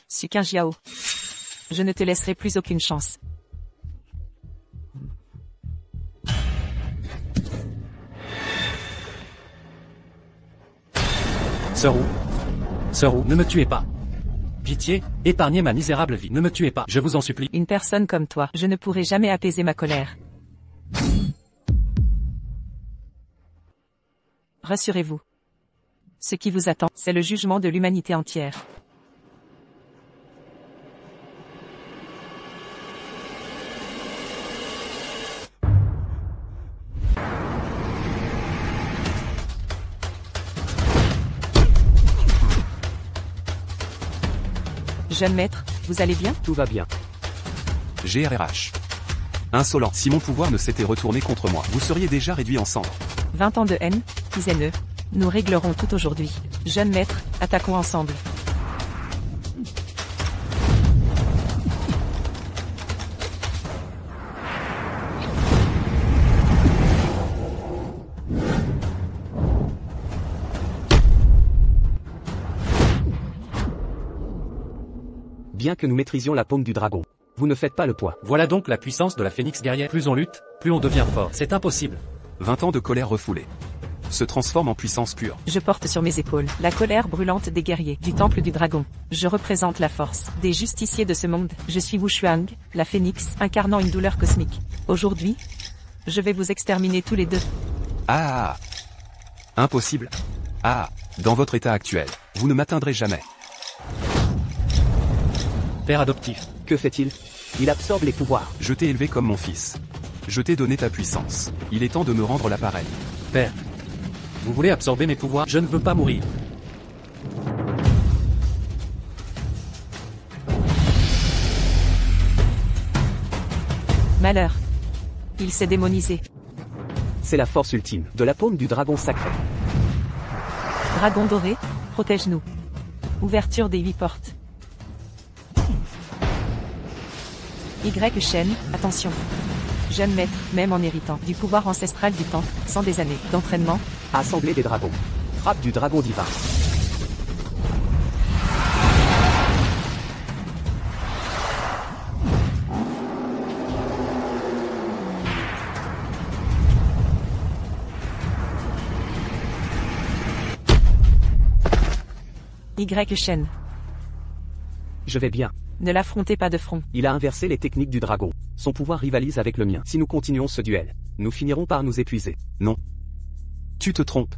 Sukin Jiao. Je ne te laisserai plus aucune chance. Sœur Wu, ne me tuez pas. Pitié, épargnez ma misérable vie. Ne me tuez pas, je vous en supplie. Une personne comme toi, je ne pourrai jamais apaiser ma colère. Rassurez-vous. Ce qui vous attend, c'est le jugement de l'humanité entière. Jeune maître, vous allez bien? Tout va bien. GRRH. Insolent, si mon pouvoir ne s'était retourné contre moi, vous seriez déjà réduit en cendres. 20 ans de haine, plus haineux. Nous réglerons tout aujourd'hui. Jeune maître, attaquons ensemble. Bien que nous maîtrisions la paume du dragon, vous ne faites pas le poids. Voilà donc la puissance de la phénix guerrière. Plus on lutte, plus on devient fort. C'est impossible. 20 ans de colère refoulée. Se transforme en puissance pure. Je porte sur mes épaules la colère brûlante des guerriers du temple du dragon. Je représente la force des justiciers de ce monde. Je suis Wu Shuang, la phénix, incarnant une douleur cosmique. Aujourd'hui, je vais vous exterminer tous les deux. Ah. Impossible. Ah. Dans votre état actuel, vous ne m'atteindrez jamais. Père adoptif. Que fait-il? Il absorbe les pouvoirs. Je t'ai élevé comme mon fils. Je t'ai donné ta puissance. Il est temps de me rendre l'appareil. Père. Vous voulez absorber mes pouvoirs? Je ne veux pas mourir. Malheur. Il s'est démonisé. C'est la force ultime de la paume du dragon sacré. Dragon doré, protège-nous. Ouverture des 8 portes. Y chaîne, attention. Jeune maître, même en héritant du pouvoir ancestral du temps, sans des années d'entraînement. Assemblée des dragons. Frappe du dragon divin. Y chaîne. Je vais bien. Ne l'affrontez pas de front. Il a inversé les techniques du dragon. Son pouvoir rivalise avec le mien. Si nous continuons ce duel, nous finirons par nous épuiser. Non. Tu te trompes.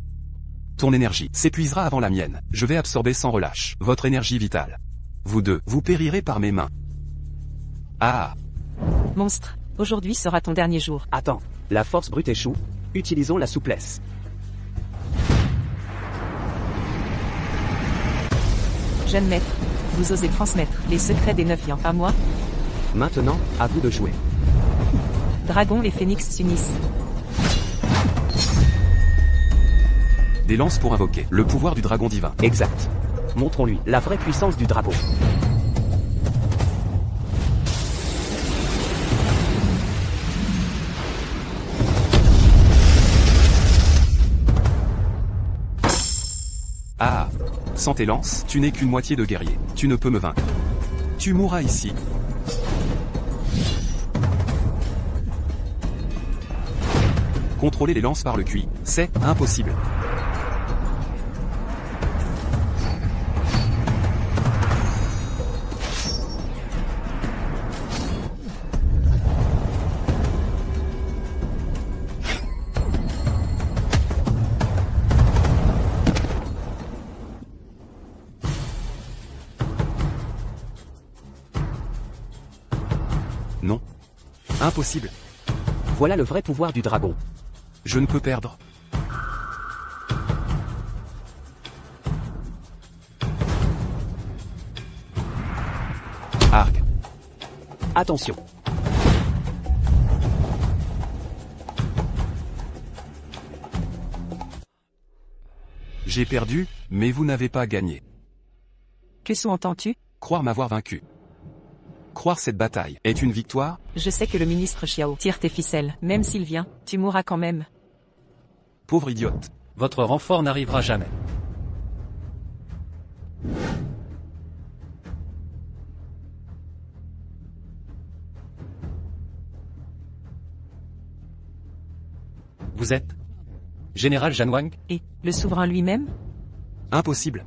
Ton énergie s'épuisera avant la mienne. Je vais absorber sans relâche votre énergie vitale. Vous deux, vous périrez par mes mains. Ah. Monstre, aujourd'hui sera ton dernier jour. Attends, la force brute échoue. Utilisons la souplesse. Jeune maître, vous osez transmettre les secrets des 9 liens à moi? Maintenant, à vous de jouer. Dragon et phénix s'unissent. Des lances pour invoquer le pouvoir du dragon divin. Exact. Montrons-lui la vraie puissance du dragon. Ah. Sans tes lances, tu n'es qu'une moitié de guerrier. Tu ne peux me vaincre. Tu mourras ici. Contrôler les lances par le QI, c'est impossible. Non. Impossible. Voilà le vrai pouvoir du dragon. Je ne peux perdre. Arc. Attention. J'ai perdu, mais vous n'avez pas gagné. Que sous-entends-tu? Croire m'avoir vaincu. Croire cette bataille est une victoire? Je sais que le ministre Xiao tire tes ficelles. Même s'il vient, tu mourras quand même. Pauvre idiote. Votre renfort n'arrivera jamais. Vous êtes Général Janwang? Et, le souverain lui-même? Impossible.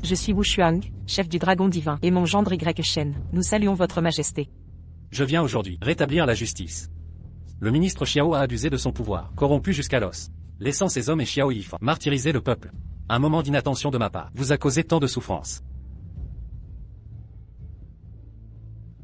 Je suis Wu Shuang, chef du dragon divin, et mon gendre Y Shen. Nous saluons votre majesté. Je viens aujourd'hui rétablir la justice. Le ministre Xiao a abusé de son pouvoir, corrompu jusqu'à l'os, laissant ses hommes et Xiao Yifan martyriser le peuple. Un moment d'inattention de ma part vous a causé tant de souffrance.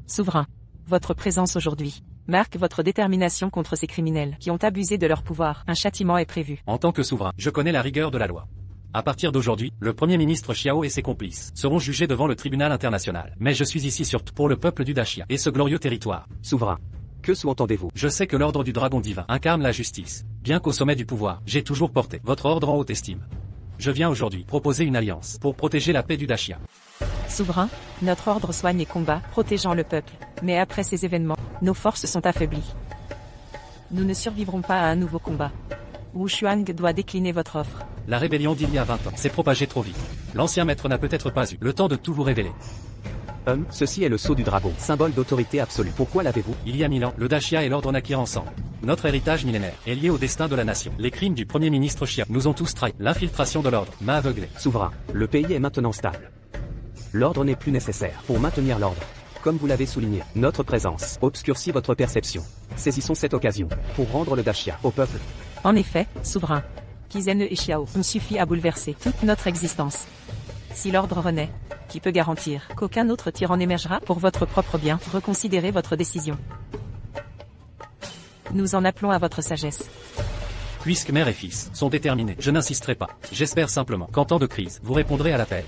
Souverain, votre présence aujourd'hui marque votre détermination contre ces criminels qui ont abusé de leur pouvoir. Un châtiment est prévu. En tant que souverain, je connais la rigueur de la loi. À partir d'aujourd'hui, le premier ministre Xiao et ses complices seront jugés devant le tribunal international. Mais je suis ici surtout pour le peuple du Dachia et ce glorieux territoire. Souverain. Que sous-entendez-vous? Je sais que l'ordre du dragon divin incarne la justice. Bien qu'au sommet du pouvoir, j'ai toujours porté votre ordre en haute estime. Je viens aujourd'hui proposer une alliance pour protéger la paix du Dachia. Souverain, notre ordre soigne et combat, protégeant le peuple. Mais après ces événements, nos forces sont affaiblies. Nous ne survivrons pas à un nouveau combat. Wu Shuang doit décliner votre offre. La rébellion d'il y a 20 ans s'est propagée trop vite. L'ancien maître n'a peut-être pas eu le temps de tout vous révéler. Ceci est le sceau du dragon, symbole d'autorité absolue. Pourquoi l'avez-vous? Il y a 1000 ans, le Dachia et l'ordre naquirent ensemble. Notre héritage millénaire est lié au destin de la nation. Les crimes du premier ministre Xiao nous ont tous trahis. L'infiltration de l'ordre m'a aveuglé. Souverain, le pays est maintenant stable. L'ordre n'est plus nécessaire pour maintenir l'ordre. Comme vous l'avez souligné, notre présence obscurcit votre perception. Saisissons cette occasion pour rendre le Dachia au peuple. En effet, souverain, Kizene et Xiao ont suffi à bouleverser toute notre existence. Si l'ordre renaît, qui peut garantir qu'aucun autre tyran n'émergera pour votre propre bien? Reconsidérez votre décision. Nous en appelons à votre sagesse. Puisque mère et fils sont déterminés, je n'insisterai pas. J'espère simplement qu'en temps de crise, vous répondrez à l'appel.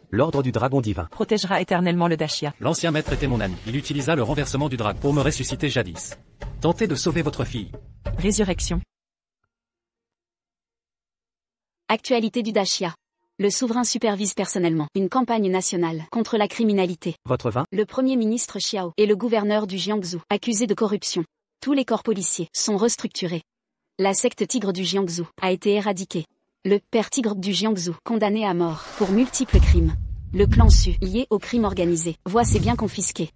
L'ordre du dragon divin Protégera éternellement le Dachia. L'ancien maître était mon ami. Il utilisa le renversement du dragon pour me ressusciter jadis. Tentez de sauver votre fille. Résurrection. Actualité du Dachia. Le souverain supervise personnellement une campagne nationale contre la criminalité. Votre vin? Le premier ministre Xiao et le gouverneur du Jiangsu, accusés de corruption. Tous les corps policiers sont restructurés. La secte tigre du Jiangsu a été éradiquée. Le père tigre du Jiangsu, condamné à mort pour multiples crimes. Le clan Su, lié au crime organisé, voit ses biens confisqués.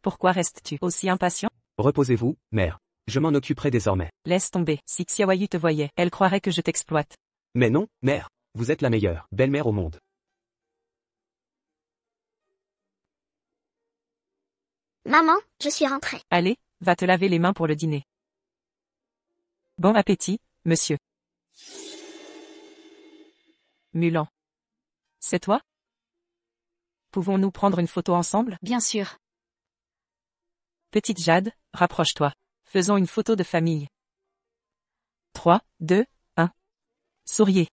Pourquoi restes-tu aussi impatient? Reposez-vous, mère. Je m'en occuperai désormais. Laisse tomber. Si Xiaoyu te voyait, elle croirait que je t'exploite. Mais non, mère. Vous êtes la meilleure belle-mère au monde. Maman, je suis rentrée. Allez, va te laver les mains pour le dîner. Bon appétit, monsieur. Mulan. C'est toi? Pouvons-nous prendre une photo ensemble? Bien sûr. Petite Jade, rapproche-toi. Faisons une photo de famille. 3, 2, 1. Souriez.